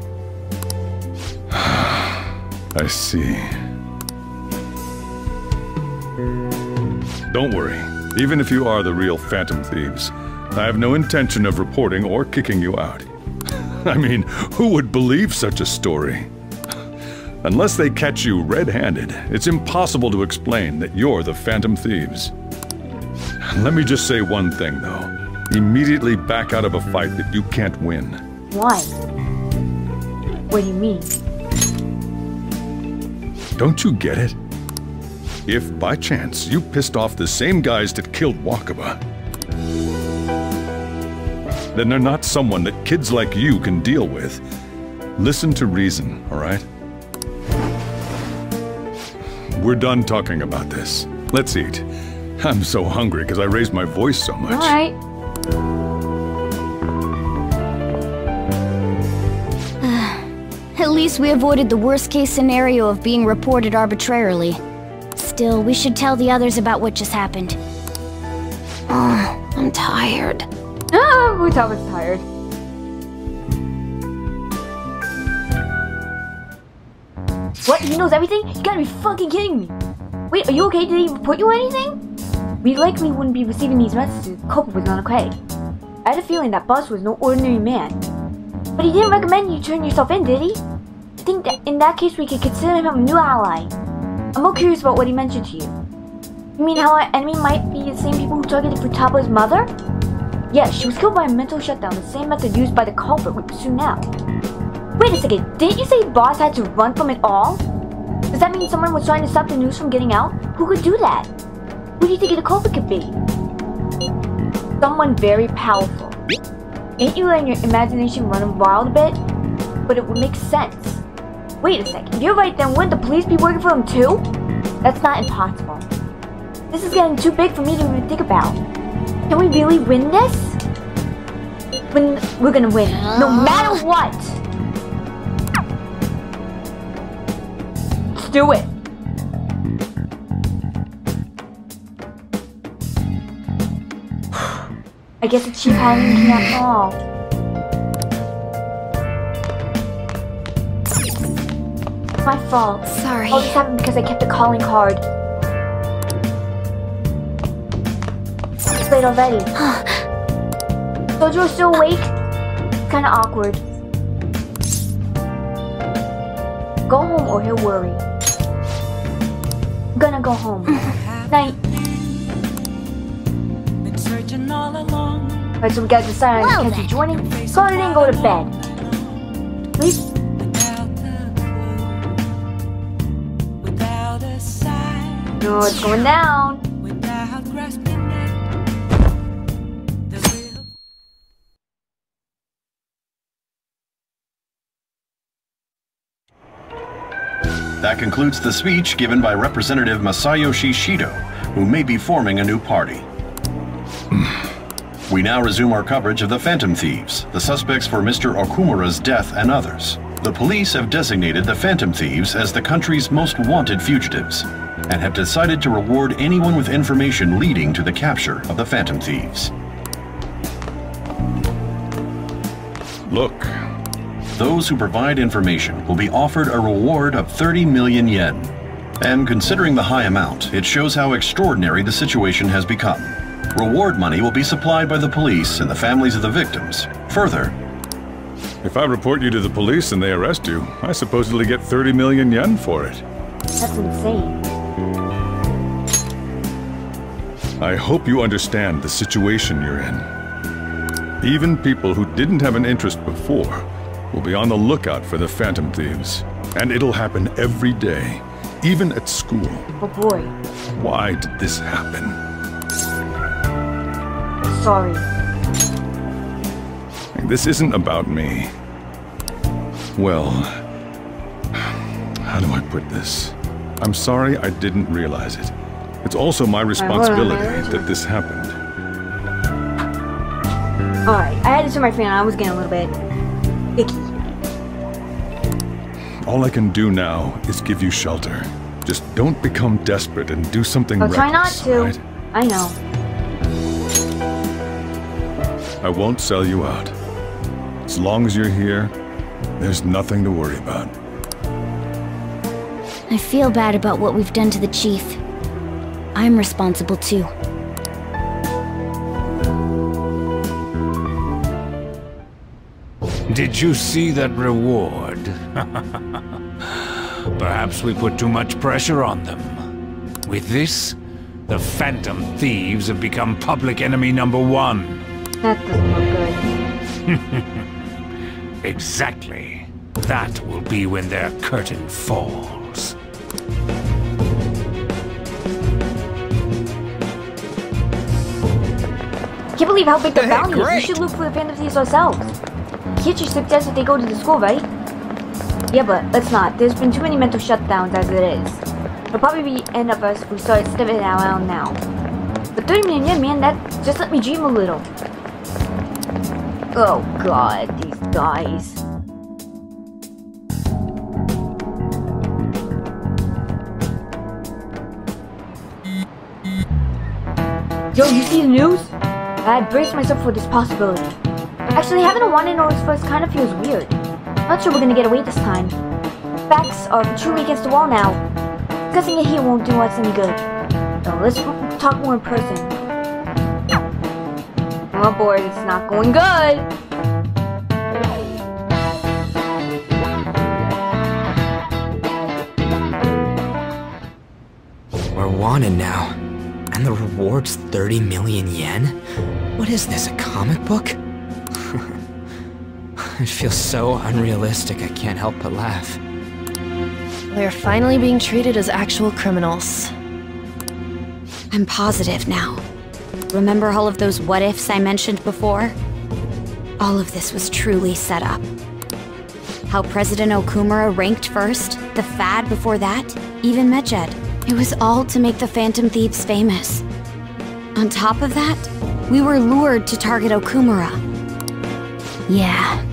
S10: I see. Don't worry. Even if you are the real Phantom Thieves, I have no intention of reporting or kicking you out. I mean, who would believe such a story? Unless they catch you red-handed, it's impossible to explain that you're the Phantom Thieves. Let me just say one thing, though. Immediately back out of a fight that you can't win.
S1: Why? What do you mean?
S10: Don't you get it? If, by chance, you pissed off the same guys that killed Wakaba, then they're not someone that kids like you can deal with. Listen to reason, all right? We're done talking about this. Let's eat. I'm so hungry because I raised my voice so much.
S1: All right.
S4: At least we avoided the worst-case scenario of being reported arbitrarily. Still, we should tell the others about what just happened.
S8: I'm tired.
S1: Ah, Futaba's tired. What? He knows everything? You gotta be fucking kidding me. Wait, are you okay? Did he report you or anything? We likely wouldn't be receiving these messages if Copa was not okay. I had a feeling that boss was no ordinary man. But he didn't recommend you turn yourself in, did he? I think that in that case we could consider him a new ally. I'm more curious about what he mentioned to you. You mean how our enemy might be the same people who targeted Futaba's mother? Yes, she was killed by a mental shutdown, the same method used by the culprit we pursue now. Wait a second, didn't you say boss had to run from it all? Does that mean someone was trying to stop the news from getting out? Who could do that? Who do you think the culprit could be? Someone very powerful. Ain't you letting your imagination run wild a bit? but it would make sense. Wait a second, if you're right, then wouldn't the police be working for him too? That's not impossible. This is getting too big for me to even think about. Can we really win this? We're gonna win, no matter what! Let's do it! I guess it's cheap hiding after all. It's my fault.
S8: Sorry.
S1: All this happened because I kept a calling card. It's late already. Sojiro's still awake? It's kinda awkward. Go home or he'll worry. I'm gonna go home. Night. Alright, so we gotta decide on Akechi joining. Call it in and go to bed. Please? No, it's going down.
S9: That concludes the speech given by Representative Masayoshi Shido, who may be forming a new party. We now resume our coverage of the Phantom Thieves, the suspects for Mr. Okumura's death and others. The police have designated the Phantom Thieves as the country's most wanted fugitives, and have decided to reward anyone with information leading to the capture of the Phantom Thieves.
S10: Look.
S9: Those who provide information will be offered a reward of 30 million yen. And considering the high amount, it shows how extraordinary the situation has become. Reward money will be supplied by the police and the families of the victims. Further,
S10: if I report you to the police and they arrest you, I supposedly get 30 million yen for it.
S1: That's insane.
S10: I hope you understand the situation you're in. Even people who didn't have an interest before will be on the lookout for the Phantom Thieves. And it'll happen every day, even at school.
S1: Oh boy.
S10: Why did this happen?
S1: Sorry.
S10: This isn't about me. Well, how do I put this? I'm sorry I didn't realize it. It's also my responsibility that this happened.
S1: Alright, I had to show my fan. I was getting a little bit icky.
S10: All I can do now is give you shelter. Just don't become desperate and do something reckless.
S1: I'll try not to.
S10: Right?
S1: I know.
S10: I won't sell you out. As long as you're here, there's nothing to worry about.
S4: I feel bad about what we've done to the chief. I'm responsible too.
S12: Did you see that reward? Perhaps we put too much pressure on them. With this, the Phantom Thieves have become public enemy #1.
S1: That doesn't look good.
S12: Exactly. That will be when their curtain falls.
S1: Can't believe how big the bounty is. We should look for the Phantom Thieves ourselves. Akechi suggested they go to the school, right? Yeah, but let's not. There's been too many mental shutdowns as it is. It'll probably be end of us if we start stepping it out now. But 30 million yen, man, that just let me dream a little. Oh god, these guys. Yo, you see the news? I braced myself for this possibility. Actually, having a wanted notice first kind of feels weird. Not sure we're gonna get away this time. Facts are truly against the wall now. Discussing it here won't do us any good. So let's talk more in person. Oh boy, it's not going good.
S7: We're wanted now. And the reward's 30 million yen? What is this, a comic book? It feels so unrealistic I can't help but laugh.
S14: We're finally being treated as actual criminals.
S8: I'm positive now. Remember all of those what-ifs I mentioned before? All of this was truly set up.
S4: How President Okumura ranked first, the Fad before that, even Medjed. It was all to make the Phantom Thieves famous. On top of that, we were lured to target Okumura. Yeah,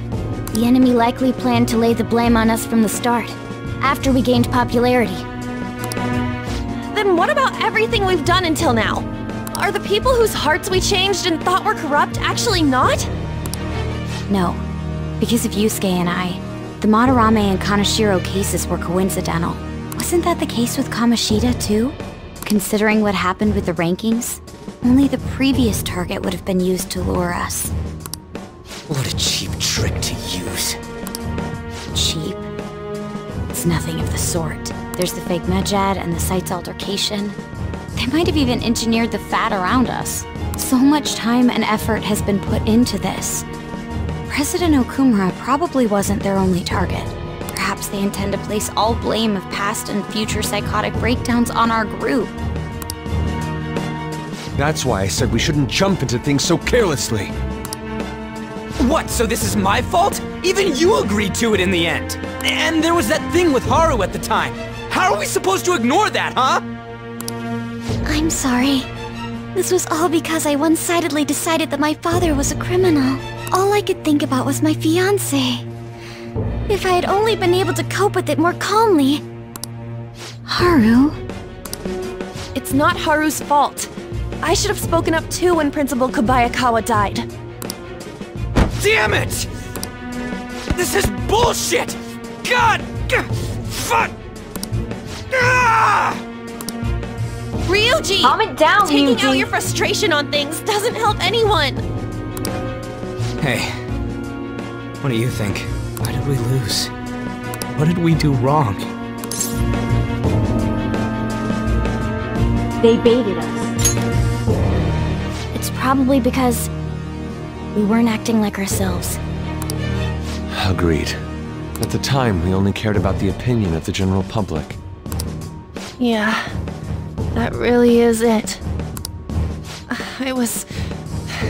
S4: the enemy likely planned to lay the blame on us from the start, after we gained popularity.
S14: Then what about everything we've done until now? Are the people whose hearts we changed and thought were corrupt actually not?
S4: No, because of Yusuke and I, the Madarame and Kaneshiro cases were coincidental. Wasn't that the case with Kamoshida, too? Considering what happened with the rankings, only the previous target would have been used to lure us.
S7: What a cheap trick to use.
S4: Cheap? It's nothing of the sort. There's the fake Medjed and the site's altercation. They might have even engineered the Fad around us. So much time and effort has been put into this. President Okumura probably wasn't their only target. Perhaps they intend to place all blame of past and future psychotic breakdowns on our group.
S5: That's why I said we shouldn't jump into things so carelessly.
S6: What, so this is my fault? Even you agreed to it in the end. And there was that thing with Haru at the time. How are we supposed to ignore that, huh?
S4: I'm sorry. This was all because I one-sidedly decided that my father was a criminal. All I could think about was my fiancé. If I had only been able to cope with it more calmly. Haru?
S14: It's not Haru's fault. I should have spoken up too when Principal Kobayakawa died.
S6: Damn it! This is bullshit! God! Fuck! Ah!
S14: Ryuji!
S1: Calm it down,
S14: Taking
S1: Ryuji.
S14: out your frustration on things doesn't help anyone!
S7: Hey, what do you think? Why did we lose? What did we do wrong?
S1: They baited us.
S4: It's probably because we weren't acting like ourselves.
S5: Agreed. At the time, we only cared about the opinion of the general public.
S14: Yeah, that really is it. I was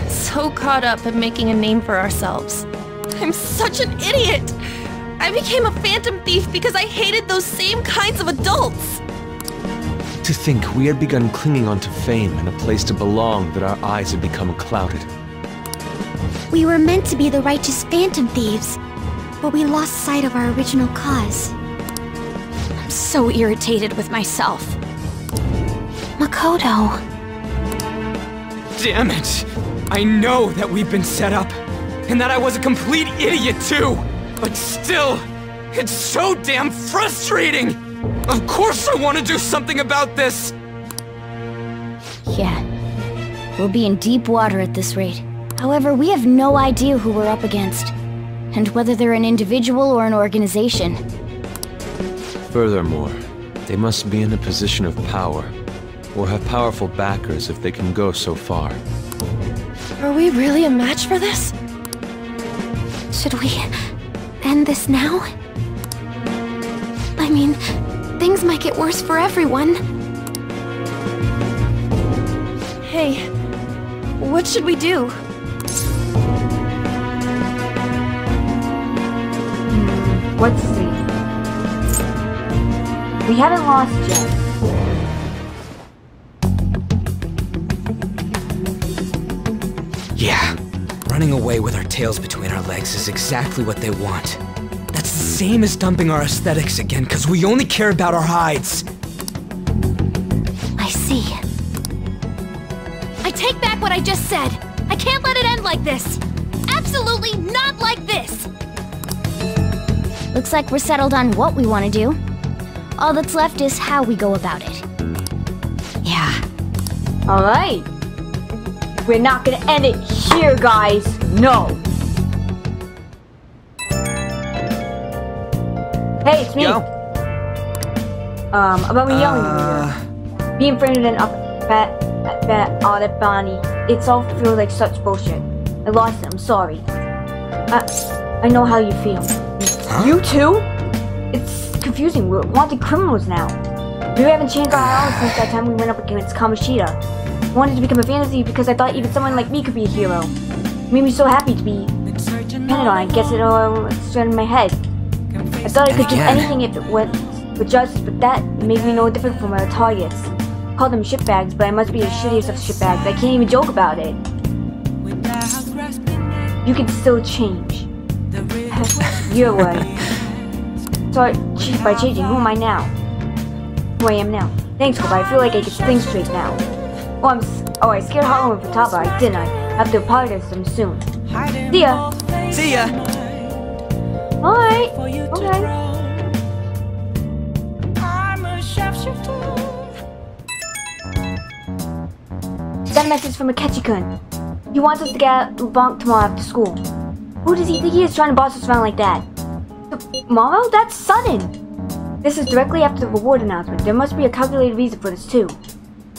S14: so caught up in making a name for ourselves. I'm such an idiot! I became a Phantom Thief because I hated those same kinds of adults!
S5: To think we had begun clinging onto fame and a place to belong that our eyes had become clouded.
S4: We were meant to be the righteous Phantom Thieves, but we lost sight of our original cause. I'm so irritated with myself. Makoto.
S6: Damn it! I know that we've been set up, and that I was a complete idiot too! But still, it's so damn frustrating! Of course I want to do something about this!
S4: Yeah. We'll be in deep water at this rate. However, we have no idea who we're up against, and whether they're an individual or an organization.
S5: Furthermore, they must be in a position of power, or have powerful backers if they can go so far.
S14: Are we really a match for this?
S4: Should we end this now? I mean, things might get worse for everyone.
S14: Hey, what should we do?
S1: Let's see. We haven't lost yet.
S7: Yeah, running away with our tails between our legs is exactly what they want.
S6: That's the same as dumping our aesthetics again, because we only care about our hides.
S4: I see.
S8: I take back what I just said. I can't let it end like this. Absolutely not like this.
S4: Looks like we're settled on what we want to do. All that's left is how we go about it.
S1: Yeah. Alright. We're not gonna end it here, guys. No. Hey, it's me.
S6: Yo.
S1: About me yelling earlier. Being friended and up at all that Bonnie. It's all feel like such bullshit. I lost it, I'm sorry. I know how you feel.
S7: Huh?
S1: You too? It's confusing, we're wanted criminals now. We haven't changed our hours since that time we went up against Kamoshida. I wanted to become a fantasy because I thought even someone like me could be a hero. It made me so happy to be depended on. I guess it all straight in my head. Thought I could do anything if it went with justice, but that made me no different from our targets. Call them shitbags, but I must be the shittiest of shitbags. I can't even joke about it. You can still change. You're right. Sorry, by changing, who am I now? Who I am now. Thanks, Koba. I feel like I can think straight now. Oh, I scared Harlow and Futaba, didn't I? I have to apologize to them soon. See ya!
S6: See ya!
S1: Alright, okay. Got a message from Akechi-kun. He wants us to get out bonk tomorrow after school. Who does he think he is trying to boss us around like that? Tomorrow? That's sudden! This is directly after the reward announcement. There must be a calculated reason for this too.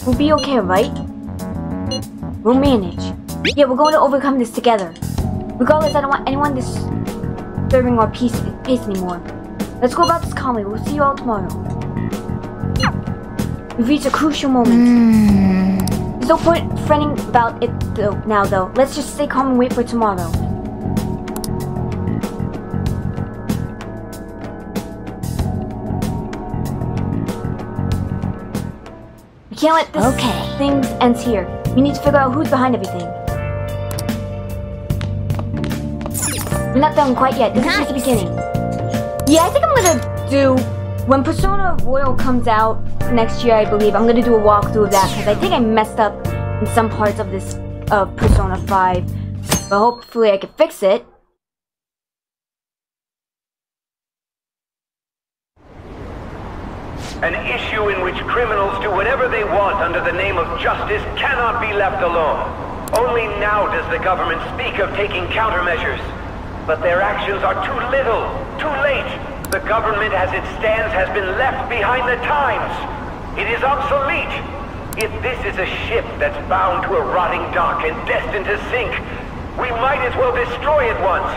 S1: We'll be okay, right? We'll manage. Yeah, we're going to overcome this together. Regardless, I don't want anyone disturbing our pace anymore. Let's go about this calmly. We'll see you all tomorrow. We've reached a crucial moment. There's no point fretting about it now, though. Let's just stay calm and wait for tomorrow. We can't let this thing end here. We need to figure out who's behind everything. We're not done quite yet. This is just the beginning. Yeah, I think I'm gonna do... When Persona Royal comes out next year, I believe, I'm gonna do a walkthrough of that, because I think I messed up in some parts of this Persona 5. But hopefully I can fix it.
S15: An issue in which criminals do whatever they want under the name of justice cannot be left alone. Only now does the government speak of taking countermeasures. But their actions are too little, too late. The government as it stands has been left behind the times. It is obsolete. If this is a ship that's bound to a rotting dock and destined to sink, we might as well destroy it once.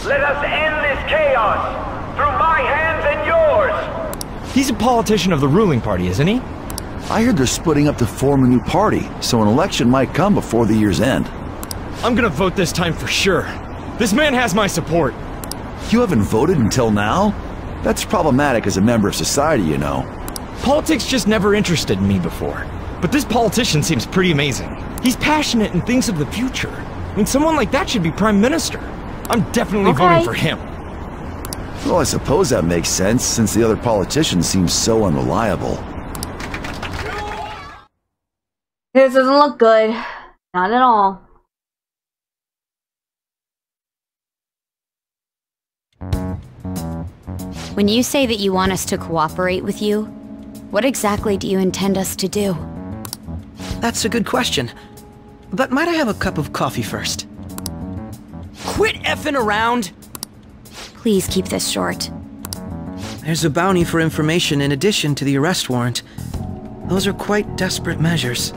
S15: Let us end this chaos through my hands and yours.
S16: He's a politician of the ruling party, isn't he?
S17: I heard they're splitting up to form a new party, so an election might come before the year's end.
S16: I'm gonna vote this time for sure. This man has my support.
S17: You haven't voted until now? That's problematic as a member of society, you know.
S16: Politics just never interested me before. But this politician seems pretty amazing. He's passionate and thinks of the future. I mean, someone like that should be prime minister. I'm definitely voting for him.
S17: Well, I suppose that makes sense, since the other politician seems so unreliable.
S1: This doesn't look good. Not at all.
S4: When you say that you want us to cooperate with you, what exactly do you intend us to do?
S6: That's a good question. But might I have a cup of coffee first? Quit effing around!
S4: Please keep this short.
S6: There's a bounty for information in addition to the arrest warrant. Those are quite desperate measures.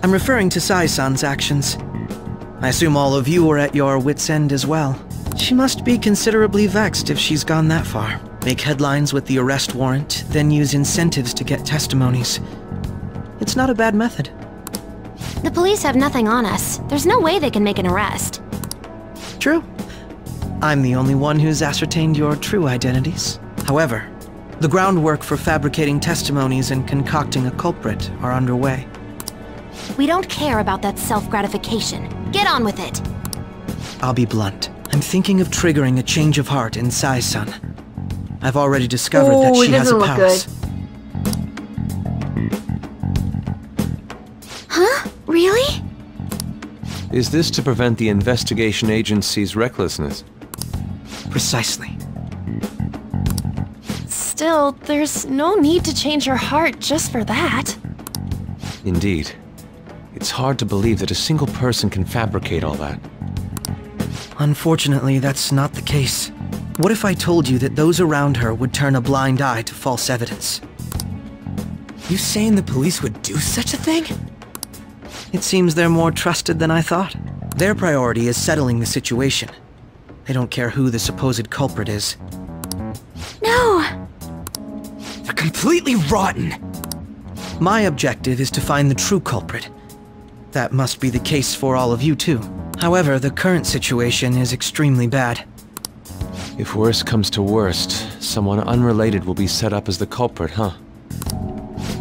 S6: I'm referring to Sae-san's actions. I assume all of you are at your wits' end as well. She must be considerably vexed if she's gone that far. Make headlines with the arrest warrant, then use incentives to get testimonies. It's not a bad method.
S8: The police have nothing on us. There's no way they can make an arrest.
S6: True. I'm the only one who's ascertained your true identities. However, the groundwork for fabricating testimonies and concocting a culprit are underway.
S8: We don't care about that self-gratification. Get on with it.
S6: I'll be blunt. I'm thinking of triggering a change of heart in Sae-san. I've already discovered that she has a palace.
S8: Huh? Really?
S5: Is this to prevent the investigation agency's recklessness?
S6: Precisely.
S14: Still, there's no need to change her heart just for that.
S5: Indeed. It's hard to believe that a single person can fabricate all that.
S6: Unfortunately, that's not the case. What if I told you that those around her would turn a blind eye to false evidence?
S7: You saying the police would do such a thing?
S6: It seems they're more trusted than I thought. Their priority is settling the situation. They don't care who the supposed culprit is.
S8: No!
S7: They're completely rotten!
S6: My objective is to find the true culprit. That must be the case for all of you too. However, the current situation is extremely bad.
S5: If worst comes to worst, someone unrelated will be set up as the culprit, huh?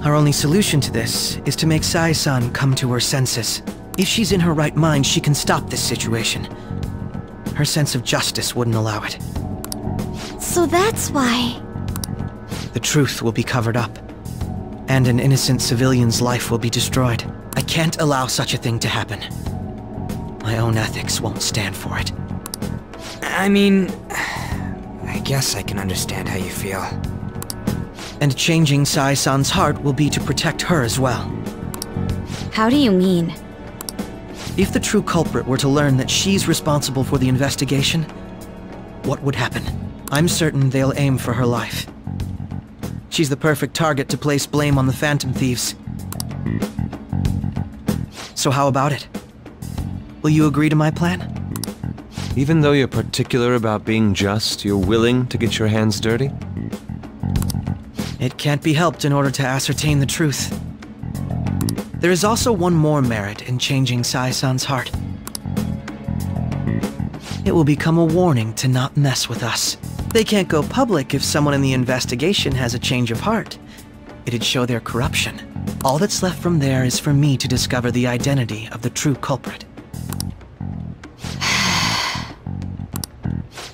S6: Our only solution to this is to make Sae-san come to her senses. If she's in her right mind, she can stop this situation. Her sense of justice wouldn't allow it.
S8: So that's why...
S6: The truth will be covered up, and an innocent civilian's life will be destroyed. I can't allow such a thing to happen. My own ethics won't stand for it.
S7: I mean, I guess I can understand how you feel.
S6: And changing Sae-san's heart will be to protect her as well.
S4: How do you mean?
S6: If the true culprit were to learn that she's responsible for the investigation, what would happen? I'm certain they'll aim for her life. She's the perfect target to place blame on the Phantom Thieves. So how about it? Will you agree to my plan?
S5: Even though you're particular about being just, you're willing to get your hands dirty?
S6: It can't be helped in order to ascertain the truth. There is also one more merit in changing Sae-san's heart. It will become a warning to not mess with us. They can't go public if someone in the investigation has a change of heart. It'd show their corruption. All that's left from there is for me to discover the identity of the true culprit.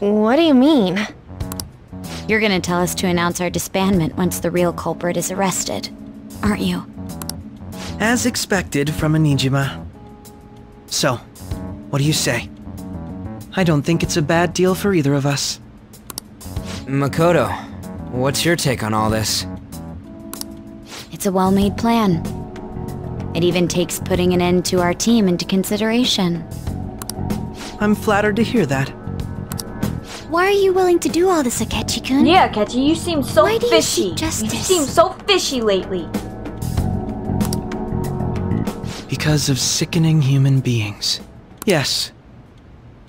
S14: What do you mean?
S4: You're gonna tell us to announce our disbandment once the real culprit is arrested, aren't you?
S6: As expected from a Nijima. So, what do you say? I don't think it's a bad deal for either of us.
S7: Makoto, what's your take on all this?
S4: It's a well-made plan. It even takes putting an end to our team into consideration.
S6: I'm flattered to hear that.
S8: Why are you willing to do all this, Akechi-kun?
S1: Yeah, Akechi, you seem so
S8: Why do you
S1: fishy.
S8: seek justice?
S1: You seem so fishy lately.
S6: Because of sickening human beings. Yes.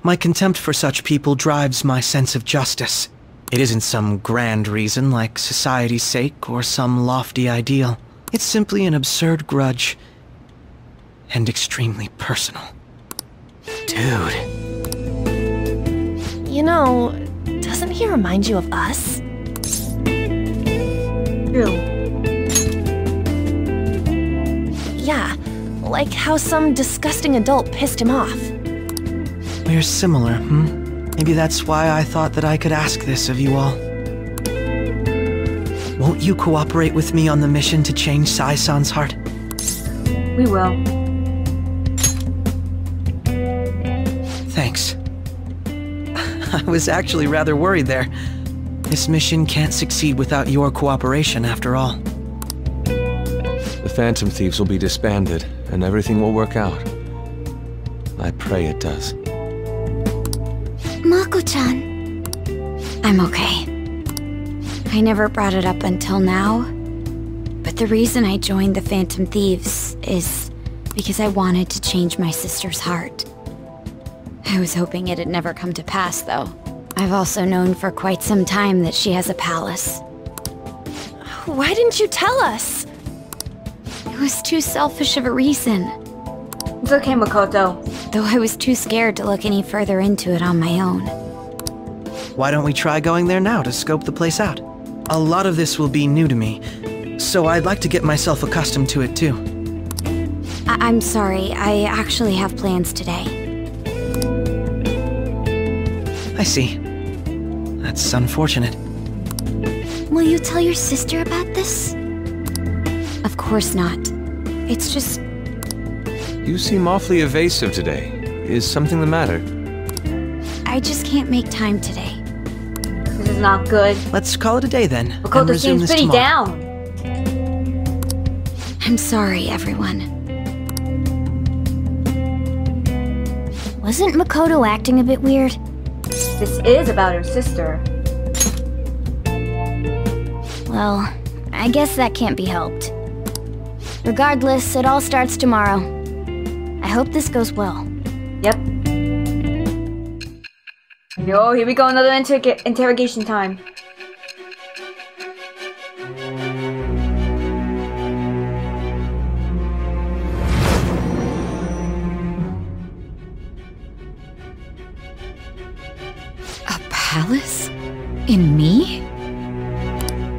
S6: My contempt for such people drives my sense of justice. It isn't some grand reason like society's sake or some lofty ideal. It's simply an absurd grudge. And extremely personal.
S7: Dude.
S14: You know, doesn't he remind you of us?
S1: True.
S14: Yeah, like how some disgusting adult pissed him off.
S6: We're similar, Maybe that's why I thought that I could ask this of you all. Won't you cooperate with me on the mission to change Sae-san's heart?
S1: We will.
S6: Thanks. I was actually rather worried there. This mission can't succeed without your cooperation, after all.
S5: The Phantom Thieves will be disbanded, and everything will work out. I pray it does.
S8: Mako-chan.
S4: I'm okay. I never brought it up until now, but the reason I joined the Phantom Thieves is because I wanted to change my sister's heart. I was hoping it'd never come to pass, though. I've also known for quite some time that she has a palace.
S14: Why didn't you tell us?
S4: It was too selfish of a reason.
S1: It's okay, Makoto.
S4: Though I was too scared to look any further into it on my own.
S6: Why don't we try going there now to scope the place out? A lot of this will be new to me, so I'd like to get myself accustomed to it too.
S4: I'm sorry, I actually have plans today.
S6: I see. That's unfortunate.
S8: Will you tell your sister about this?
S4: Of course not. It's just...
S5: You seem awfully evasive today. Is something the matter?
S4: I just can't make time today.
S1: This is not good.
S6: Let's call it a day then.
S1: Makoto seems pretty down.
S4: I'm sorry, everyone.
S8: Wasn't Makoto acting a bit weird?
S1: This is about her sister.
S8: Well, I guess that can't be helped. Regardless, it all starts tomorrow. I hope this goes well.
S1: Yep. Yo, here we go, another interrogation time.
S13: In me?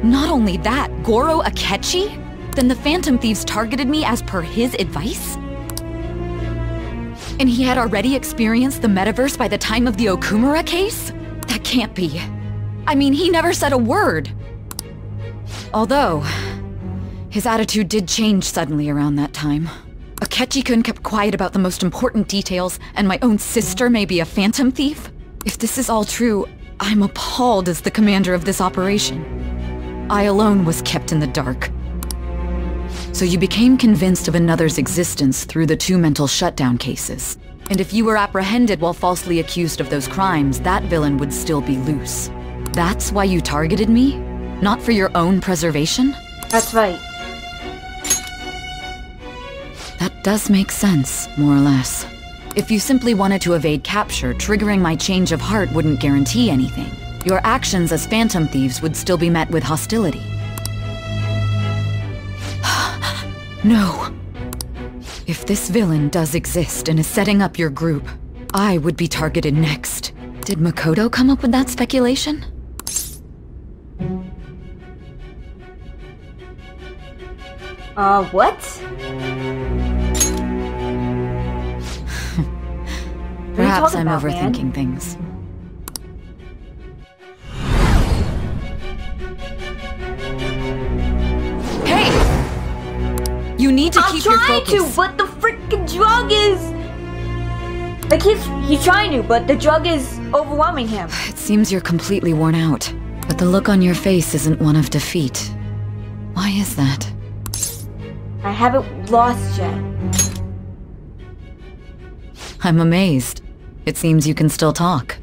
S13: Not only that, Goro Akechi? Then the Phantom Thieves targeted me as per his advice? And he had already experienced the metaverse by the time of the Okumura case? That can't be. I mean, he never said a word. Although, his attitude did change suddenly around that time. Akechi-kun kept quiet about the most important details, and my own sister may be a Phantom Thief? If this is all true, I'm appalled as the commander of this operation. I alone was kept in the dark. So you became convinced of another's existence through the 2 mental shutdown cases. And if you were apprehended while falsely accused of those crimes, that villain would still be loose. That's why you targeted me? Not for your own preservation?
S1: That's right.
S13: That does make sense, more or less. If you simply wanted to evade capture, triggering my change of heart wouldn't guarantee anything. Your actions as Phantom Thieves would still be met with hostility. No. If this villain does exist and is setting up your group, I would be targeted next. Did Makoto come up with that speculation?
S1: What?
S13: Perhaps I'm overthinking things. Hey! You need to keep your focus.
S1: I'm trying to, but the freaking drug is... Like, he's trying to, but the drug is overwhelming him.
S13: It seems you're completely worn out. But the look on your face isn't one of defeat. Why is that?
S1: I haven't lost yet.
S13: I'm amazed. It seems you can still talk.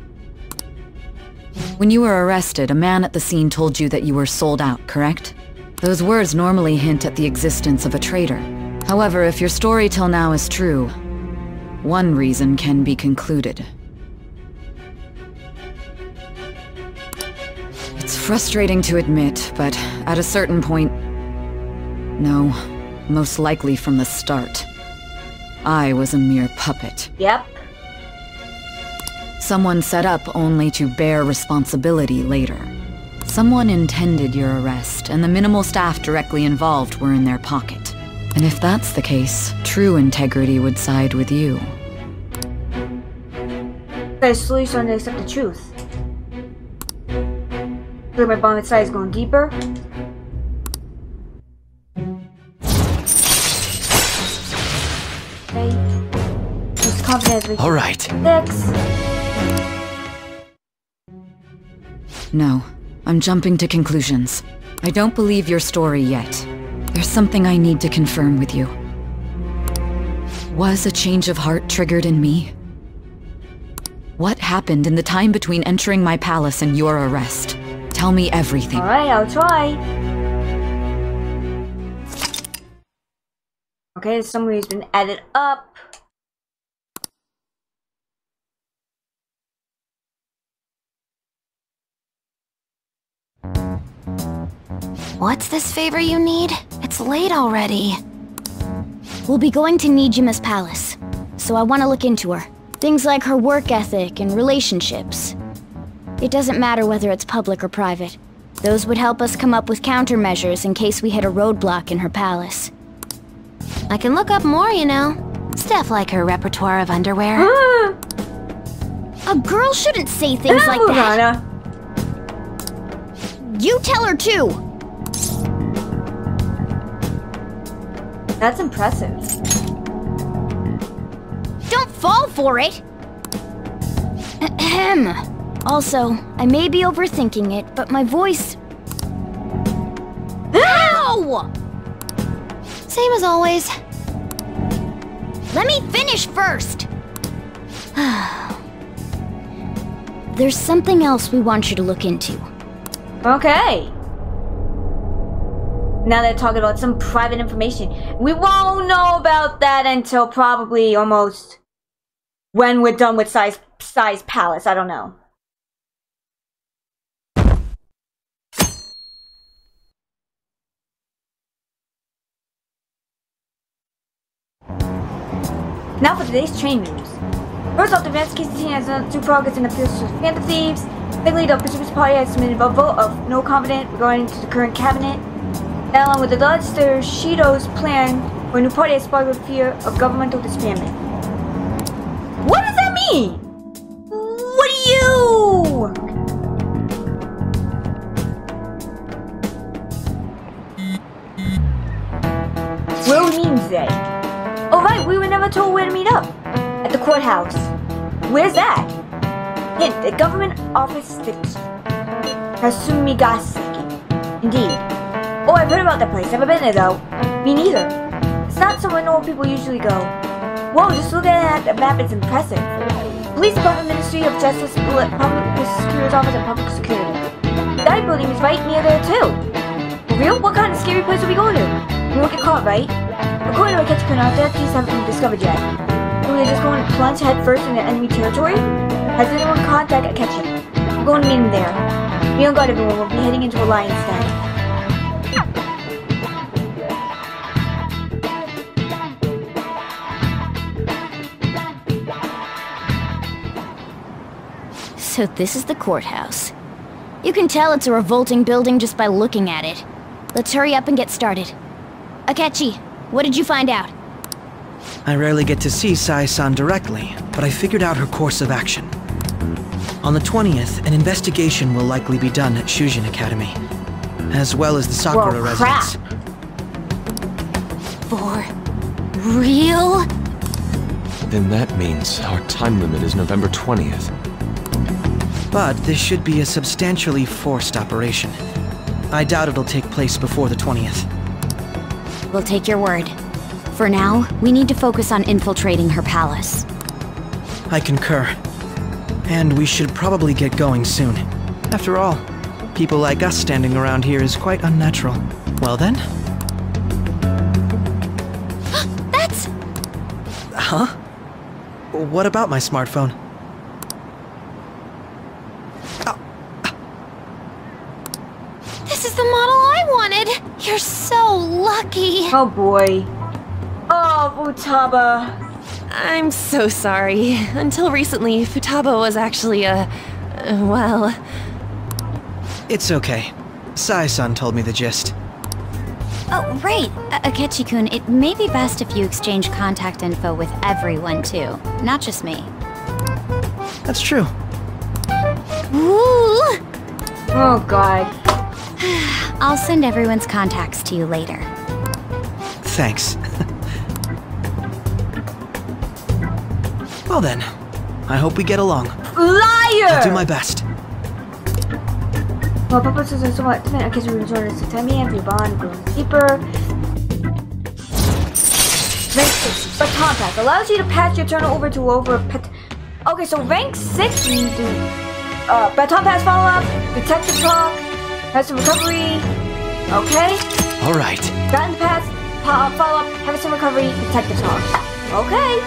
S13: When you were arrested, a man at the scene told you that you were sold out, correct? Those words normally hint at the existence of a traitor. However, if your story till now is true, one reason can be concluded. It's frustrating to admit, but at a certain point... No, most likely from the start. I was a mere puppet.
S1: Yep.
S13: Someone set up only to bear responsibility later. Someone intended your arrest, and the minimal staff directly involved were in their pocket. And if that's the case, true integrity would side with you.
S1: I'm slowly starting to accept the truth. Feel my bond with Sae is going deeper. Okay. Just confident as we can.
S5: All right.
S1: 6.
S13: No, I'm jumping to conclusions. I don't believe your story yet. There's something I need to confirm with you. Was a change of heart triggered in me? What happened in the time between entering my palace and your arrest? Tell me everything.
S1: Alright, I'll try. Okay, the summary has been added up.
S8: What's this favor you need? It's late already. We'll be going to Nijima's palace, so I want to look into her. Things like her work ethic and relationships. It doesn't matter whether it's public or private. Those would help us come up with countermeasures in case we hit a roadblock in her palace. I can look up more, you know. Stuff like her repertoire of underwear. A girl shouldn't say things like that. You tell her too.
S1: That's impressive.
S8: Don't fall for it! Ahem. Also, I may be overthinking it, but my voice... Ow! Same as always. Let me finish first! There's something else we want you to look into.
S1: Okay. Now they're talking about some private information. We won't know about that until probably almost when we're done with Sae's palace. I don't know. Now for today's train news. First off, the investigation has done 2 progress in the appeals to Phantom Thieves. Secondly, the Pacific Party has submitted a vote of no confidence regarding to the current cabinet. That, along with the legislator Shido's plan for a new party, has sparked with fear of governmental disbandment. What does that mean? What are you? Where are we meeting today? Oh right, we were never told where to meet up. At the courthouse. Where's that? Hint, the government office Kasumigaseki. Indeed. Oh, I've heard about that place. Never been there though. Me neither. It's not somewhere normal people usually go. Whoa, just looking at the map, it's impressive. Police Department, Ministry of Justice, Public Prosecutor's Office, and Public Security. That building is right near there too. For real? What kind of scary place are we going to? We won't get caught, right? According to Akechi, our identities haven't been discovered yet. Are we just going to plunge head first into enemy territory? Has anyone contacted Akechi? We're going to meet him there. Be on guard, everyone. We'll be heading into a lion's den.
S4: So this is the courthouse. You can tell it's a revolting building just by looking at it. Let's hurry up and get started. Akechi, what did you find out?
S6: I rarely get to see Sae-san directly, but I figured out her course of action. On the 20th, an investigation will likely be done at Shujin Academy, as well as the Sakura residence.
S4: For real?
S5: Then that means our time limit is November 20th.
S6: But this should be a substantially forced operation. I doubt it'll take place before the 20th.
S4: We'll take your word. For now, we need to focus on infiltrating her palace.
S6: I concur. And we should probably get going soon. After all, people like us standing around here is quite unnatural. Well then?
S4: That's...
S6: Huh? What about my smartphone?
S8: This is the model I wanted! You're so lucky!
S1: Oh boy. Oh, Futaba.
S14: I'm so sorry. Until recently, Futaba was actually well...
S6: It's okay. Sae-san told me the gist.
S4: Oh, right. Akechi-kun, it may be best if you exchange contact info with everyone, too. Not just me.
S6: That's true.
S4: Ooh!
S1: Oh, God.
S4: I'll send everyone's contacts to you later.
S6: Thanks. Well then, I hope we get along.
S1: Liar!
S6: I'll do my best.
S1: Well, purposes are somewhat different. Akechi will return to September for your bond grows deeper. Rank 6, Baton Pass allows you to pass your turn over to Okay, so rank 6 you do Baton Pass follow-up, Detective Talk, Pass and Recovery. Okay.
S6: Alright.
S1: Baton Pass, follow-up, Harvest and Recovery, Detective Talk. Okay.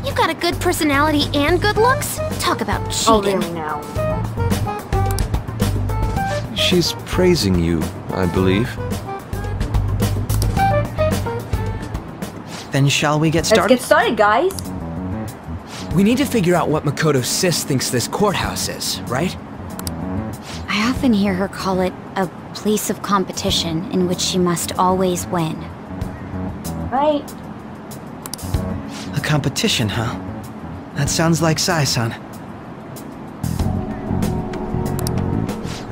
S8: You've got a good personality and good looks? Talk about cheating.
S1: Oh, really now?
S5: She's praising you, I believe.
S6: Then shall we get started?
S1: Let's get started, guys.
S7: We need to figure out what Makoto's sis thinks this courthouse is, right?
S4: I often hear her call it a place of competition in which she must always win.
S1: Right.
S6: A competition, huh? That sounds like Sae-san.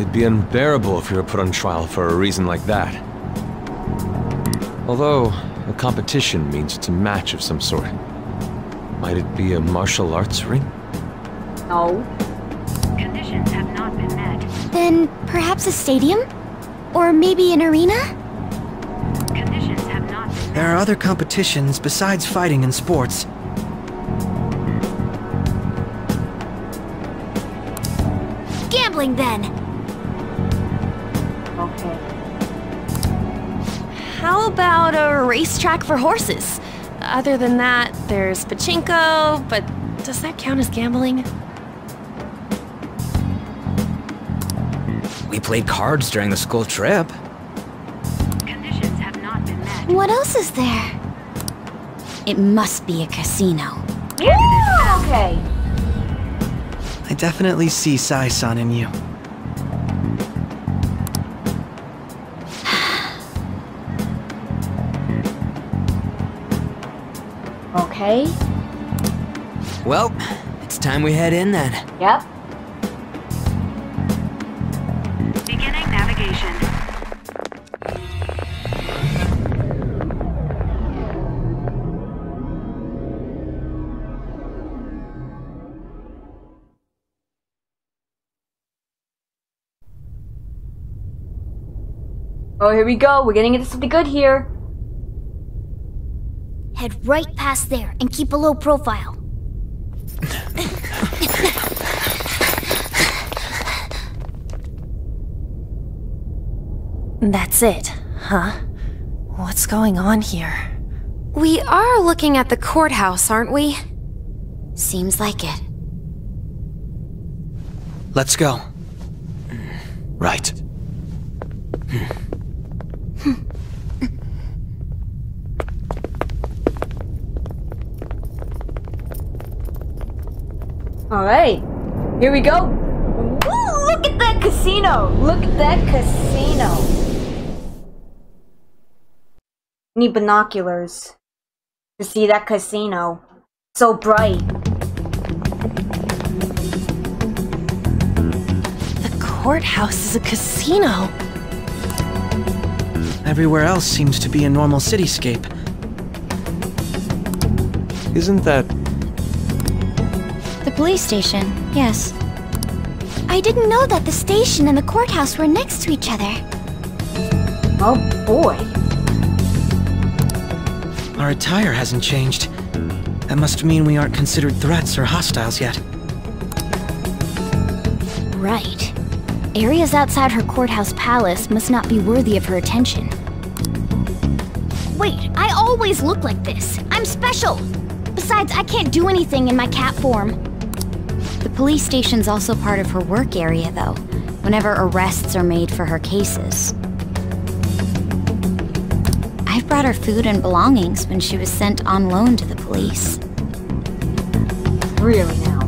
S5: It'd be unbearable if you were put on trial for a reason like that. Although, a competition means it's a match of some sort. Might it be a martial arts ring?
S1: No.
S2: Conditions have not been met.
S4: Then perhaps a stadium? Or maybe an arena?
S2: Conditions have not been met.
S6: There are other competitions besides fighting and sports.
S8: Gambling, then.
S1: Okay.
S14: How about a racetrack for horses? Other than that, there's pachinko, but does that count as gambling?
S7: We played cards during the school trip.
S2: Conditions have not been met.
S4: What else is there? It must be a casino.
S2: Candidates
S1: Okay.
S6: I definitely see Sae-san in you.
S1: Okay.
S7: Well, it's time we head in then.
S1: Yep.
S2: Beginning navigation.
S1: Oh, here we go. We're getting into something good here.
S8: Head right past there and keep a low profile.
S14: That's it, huh? What's going on here?
S8: We are looking at the courthouse, aren't we? Seems like it.
S6: Let's go.
S17: Right.
S1: Alright. Here we go. Woo, look at that casino. Look at that casino. Need binoculars to see that casino. So bright.
S14: The courthouse is a casino.
S6: Everywhere else seems to be a normal cityscape.
S5: Isn't that...
S4: The police station, yes.
S8: I didn't know that the station and the courthouse were next to each other.
S1: Oh boy.
S6: Our attire hasn't changed. That must mean we aren't considered threats or hostiles yet.
S8: Right. Areas outside her courthouse palace must not be worthy of her attention. Wait, I always look like this. I'm special. Besides, I can't do anything in my cat form.
S4: The police station's also part of her work area, though, whenever arrests are made for her cases. I've brought her food and belongings when she was sent on loan to the police.
S1: Really now?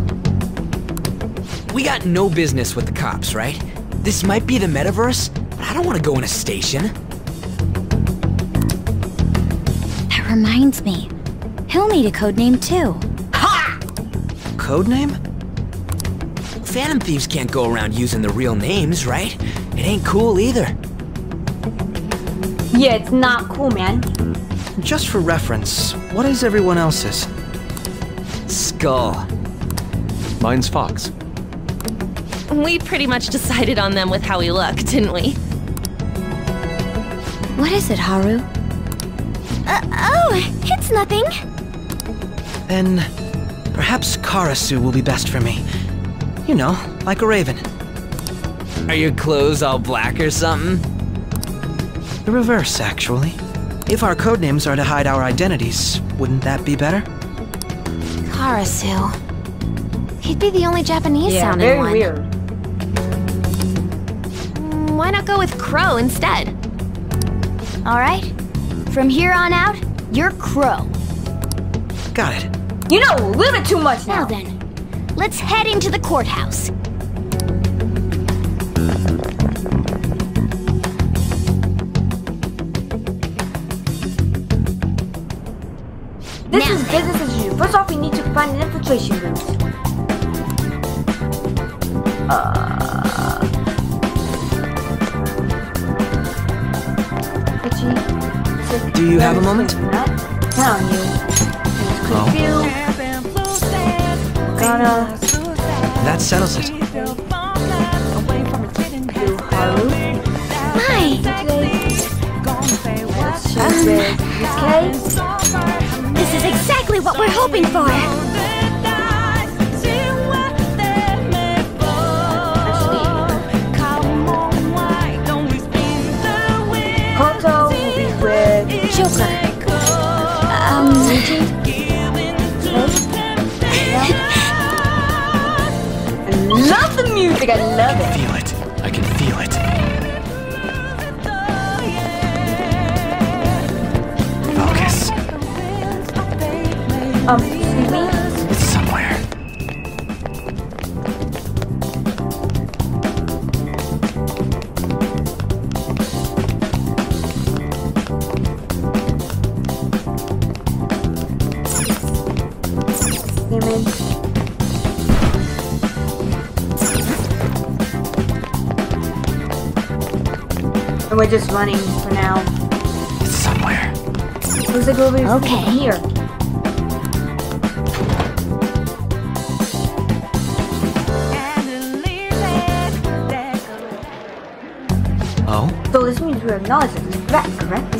S7: We got no business with the cops, right? This might be the metaverse, but I don't want to go in a station.
S4: That reminds me. He'll need a codename too.
S7: Ha!
S6: Codename?
S7: Phantom Thieves can't go around using the real names, right? It ain't cool either.
S1: Yeah, it's not cool, man.
S6: Just for reference, what is everyone else's?
S7: Skull.
S5: Mine's Fox.
S14: We pretty much decided on them with how we look, didn't we?
S4: What is it, Haru?
S8: Oh, it's nothing.
S6: Then perhaps Karasu will be best for me. You know, like a raven.
S7: Are your clothes all black or something?
S6: The reverse, actually. If our codenames are to hide our identities, wouldn't that be better?
S8: Karasu. He'd be the only Japanese-sounding
S1: very
S8: one.
S1: weird.
S14: Why not go with Crow instead?
S8: Alright. From here on out, you're Crow.
S6: Got it.
S1: You know a little bit too much now.
S8: Now then, let's head into the courthouse.
S1: This is business as usual. First off, we need to find an infiltration route.
S6: Do you have a moment?
S1: Telling you. Gotta.
S6: That settles it.
S8: My! This is exactly what we're hoping for!
S1: Makoto will be with
S8: Joker.
S1: I love the music, I love it.
S6: Feel it. I can feel it. Focus.
S1: Excuse me?
S6: It's somewhere.
S1: And we're just running for now.
S16: It's somewhere.
S1: Looks like we'll be
S4: Okay.
S1: here.
S16: Oh?
S1: So this means we're acknowledged as a threat, correct?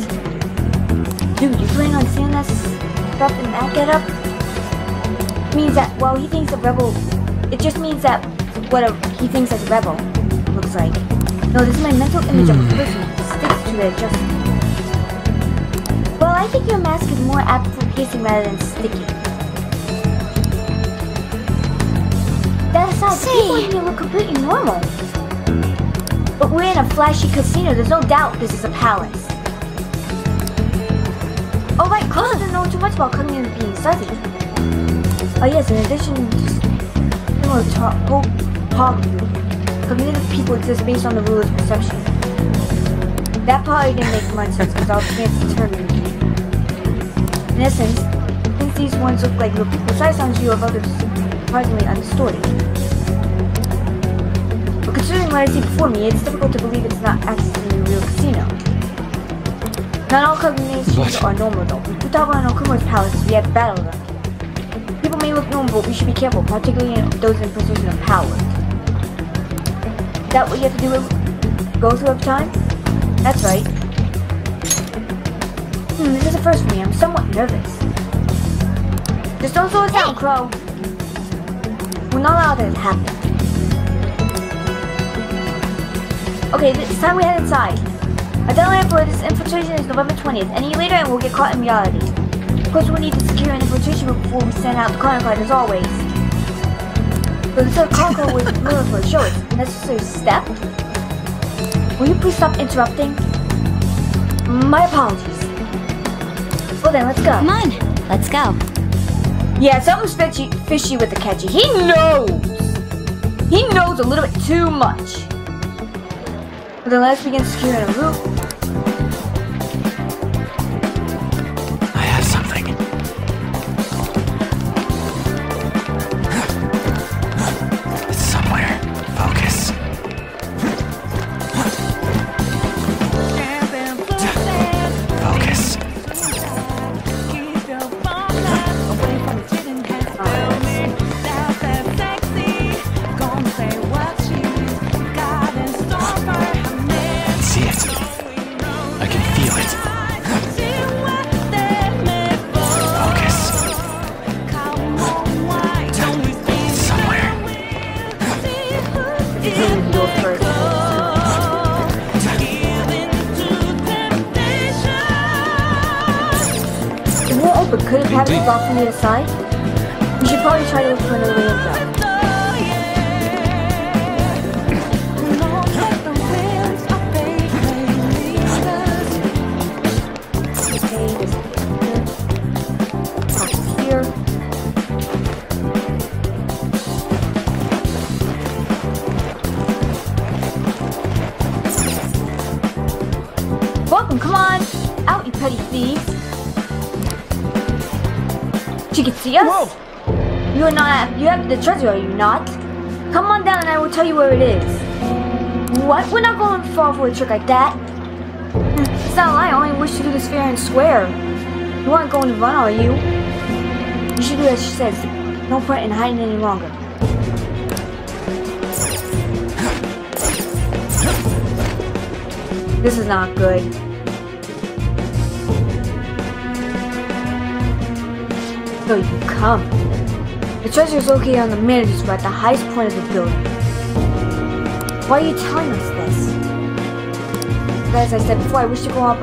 S1: Dude, you plan on seeing us stuff in that getup? Means that, well, he thinks a rebel... It just means that he thinks as a rebel, looks like. No, this is my mental image of a person who sticks to their justice. Well, I think your mask is more apt for piercing rather than sticking. That aside, the people in here look completely normal. But we're in a flashy casino, there's no doubt this is a palace. Oh right, Chloe doesn't know too much about coming in and being sussy. Oh yes, in addition to similar poverty, cognitive people exist based on the ruler's perception. That probably didn't make much sense because I was trying to determine. In essence, since these ones look like real people, size on view of others surprisingly undistorted. But considering what I see before me, it's difficult to believe it's not actually a real casino. Not all cognitions are normal though. In Futaba and Okuma's palaces, we have to battle them. People may look normal, but we should be careful, particularly those in position of power. Is that what you have to go through every time? That's right. This is a first for me. I'm somewhat nervous. Just don't slow us down, Crow. We're not allowed that to happen. Okay, it's time we head inside. Our deadline for this infiltration is November 20th. Any later and we'll get caught in reality. Of course, we'll need to secure an infiltration route before we send out the calling card as always. So this is a calling card with military show us. Necessary step? Will you please stop interrupting? My apologies. Well then, let's go.
S4: Come on, let's go.
S1: Yeah, something's fishy with Akechi. He knows! He knows a little bit too much. But then let's begin securing a route.
S16: I have something. It's somewhere. Focus. Focus.
S1: But could it have it blocked from the other side? We should probably try to look for another way in though. Here. Welcome, come on! Out, you petty thieves! You can see us? Whoa. You have the treasure, are you not? Come on down and I will tell you where it is. What? We're not going to fall for a trick like that. It's not a lie, I only wish to do this fair and square. You aren't going to run, are you? You should do as she says. No point in hiding any longer. This is not good. So you come. The treasure is located on the manager's floor at the highest point of the building. Why are you telling us this? As I said before, I wish to go up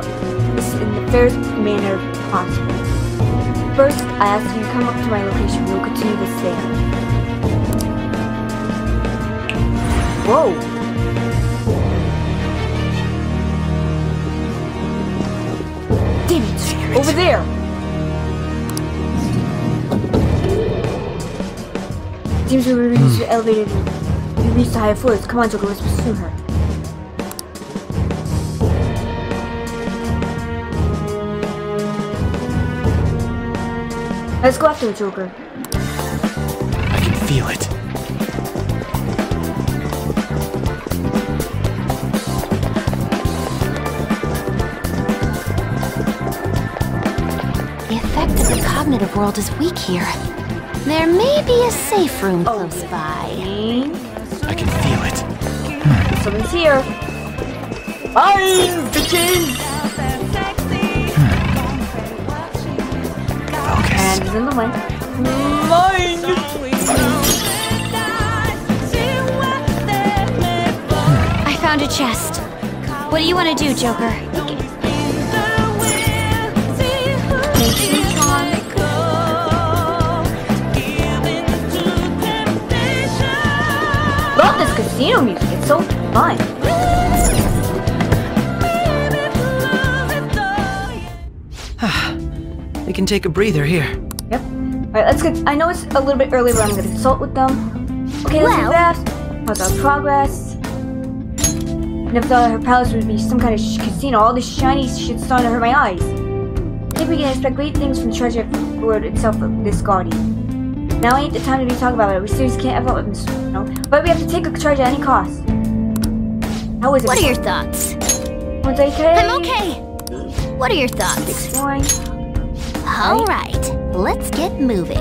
S1: this in the fairest manner possible. First, I ask you to come up to my location. We will continue this there. Whoa! Damn it! Over there! Seems we reached the elevator and we reached the higher floors. Come on, Joker, let's pursue her. Let's go after her, Joker.
S16: I can feel it.
S8: of world is weak here. There may be a safe room close by.
S16: I can feel it.
S1: Someone's here. Fine, bitches! And he's in the way. Mine!
S8: I found a chest. What do you want to do, Joker?
S1: Love this casino music, it's so fun.
S6: We can take a breather here.
S1: Yep. Alright, let's get. I know it's a little bit early, but I'm gonna consult with them. Okay, let's do that. How's our progress? Never thought her palace would be some kind of casino. All this shiny shit's starting to hurt my eyes. I think we can expect great things from the treasure world itself, this guardian. Now ain't the time to be talking about it. We seriously can't ever let this, you know. But we have to take a treasure at any cost. How is it?
S8: What are your thoughts?
S1: Everyone's okay?
S8: I'm okay. What are your thoughts?
S1: Exploring.
S8: All right, let's get moving.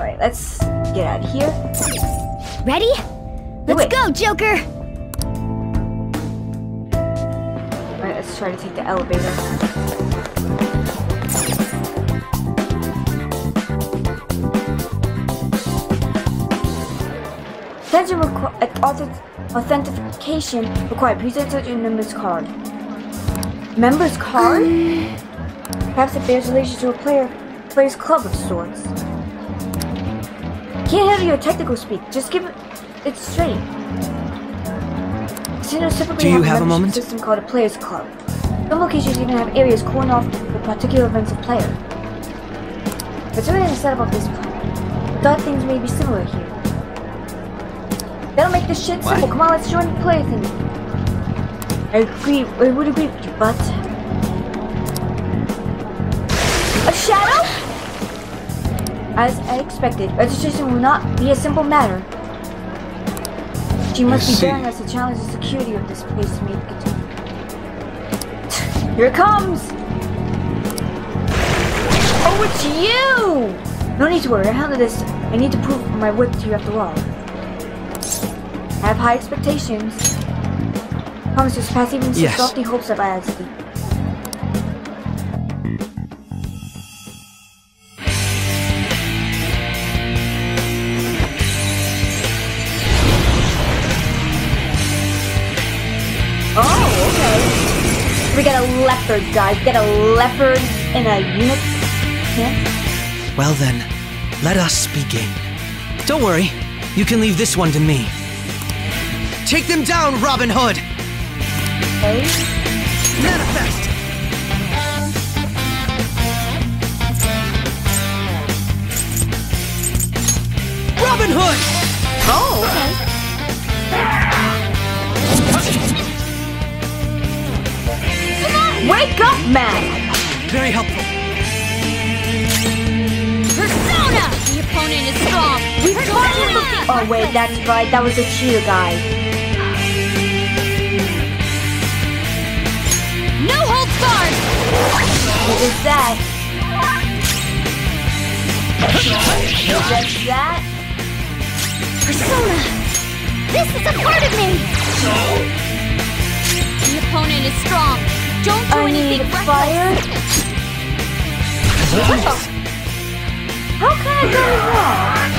S1: Alright, let's get out of here.
S8: Ready? Let's go, Joker!
S1: Alright, let's try to take the elevator. Authentication required. Please enter your member's card. Member's card? Perhaps it bears relation to a player's club of sorts. Can't handle your technical speak. Just give it straight. Casinos typically have a membership system called a player's club. Some locations even have areas cordoned off for particular events of player. But everything is said about this plan. I thought things may be similar here. That'll make this shit simple. Come on, let's join the player thing. I would agree with you, but... A shadow? As I expected, registration will not be a simple matter. She must be daring us to challenge the security of this place to make it. Here it comes! Oh, it's you! No need to worry, I handle this. I need to prove my worth to you after all. I have high expectations. I promise to surpass even such lofty hopes that I had to sleep. Oh, okay. We got a leopard, guys. We got a leopard in a unit. Yeah.
S6: Well then, let us begin. Don't worry, you can leave this one to me. Take them down, Robin Hood!
S1: Okay.
S6: Manifest! Robin Hood!
S1: Oh, okay. Come on! Wake up, man!
S6: Very helpful.
S8: Persona! The opponent is strong.
S1: Oh wait, that's right. That was the cheater guy.
S8: No holds barred!
S1: What is that? Just that?
S8: Persona! This is a part of me! The opponent is strong. Don't do anything reckless.
S1: How can I go wrong?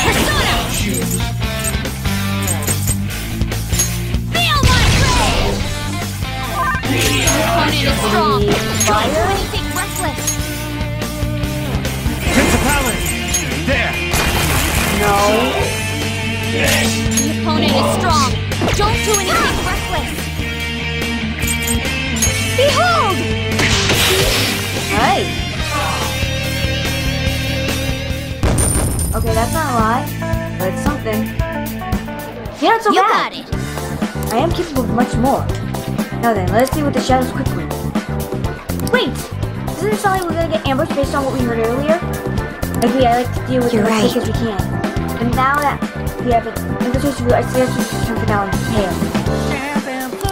S8: Persona! Feel my rage! The opponent is strong. Don't do anything reckless.
S10: Principality! There!
S1: No.
S8: The opponent is strong. Don't do anything reckless. Behold!
S1: Right. Okay, that's not a lie, but it's something. You're not so bad.
S8: You got it.
S1: I am capable of much more. Now then, let's deal with the shadows quickly. Wait! Doesn't it sound like we're gonna get ambushed based on what we heard earlier? Maybe I like to deal with it as quick as we can. And now that we have an invitation, I suggest we should turn for now and prepare.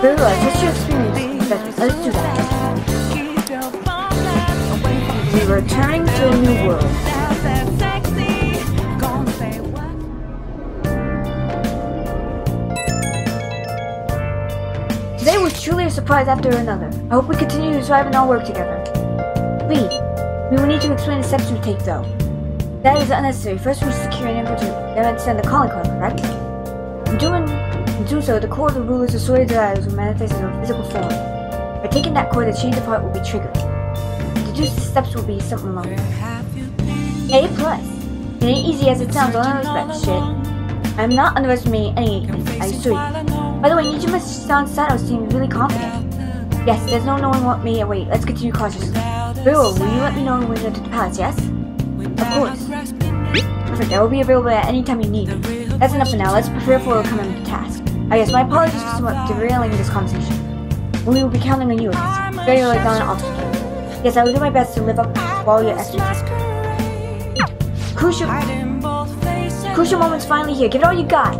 S1: Very well, what's your experience? Let's do that. We're returning to a new world. Today was truly a surprise after another. I hope we continue to strive and all work together. We will need to explain the steps we take though. That is unnecessary. First we secure an infiltrate, then send the calling card, correct? In doing so, the core of the ruler's assorted desires will manifest in a physical form. By taking that core, the change of heart will be triggered. The 2 steps will be something along. A+. It ain't easy as it sounds, all I respect, shit. I'm not underestimating anything, I assure you. By the way, Nijima's Sato seems really confident. Yes, there's no knowing what may await. Let's continue cautiously. Very well, will you let me know when we get to the palace, yes? Of course. Perfect, I will be available at any time you need. That's enough for now. Let's prepare for a coming task. I guess my apologies for somewhat derailing this conversation. We will be counting on you, Akechi. Very well done, officer. Yes, I will do my best to live up to all your expectations. Crucial moment's finally here. Give it all you got.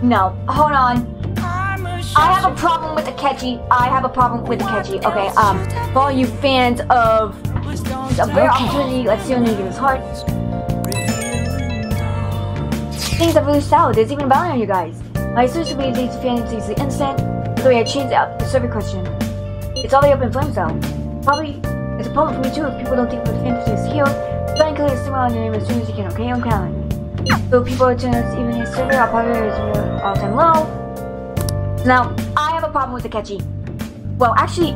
S1: No, hold on. I have a problem with Akechi. Okay, for all you fans of a rare opportunity, let's see what he gives his heart. Things are really sour. There's even a bounty on you guys. I seriously believe these fans is the instant. By the way, I changed the survey question. It's all the way up in flames though. Probably it's a problem for me too if people don't think the Phantom Thieves is healed. Try and clear the stigma on your name as soon as you can, okay? I'm counting. So people are turning us even his server, our popular is all-time low. Now, I have a problem with Akechi. Well, actually,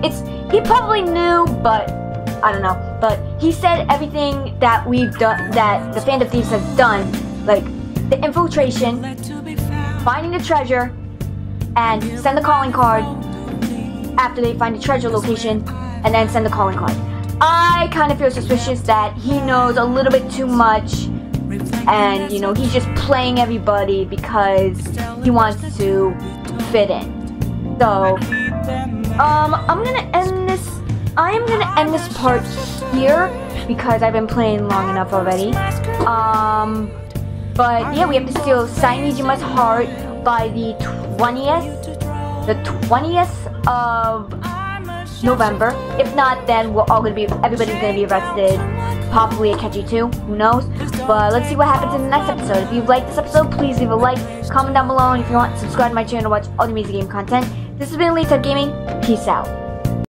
S1: he probably knew, but I don't know. But he said everything that we've done, that the Phantom Thieves has done, like the infiltration, finding the treasure, and send the calling card after they find the treasure location, and then send the calling card. I kind of feel suspicious that he knows a little bit too much, and you know, he's just playing everybody because he wants to fit in. So, I am gonna end this part here because I've been playing long enough already. But yeah, we have to steal Sae Nijima's heart by the 20th of November. If not, then everybody's gonna be arrested. Possibly Akechi too, who knows? But let's see what happens in the next episode. If you liked this episode, please leave a like, comment down below, and if you want, subscribe to my channel to watch all the music game content. This has been Elite Gaming. Peace out.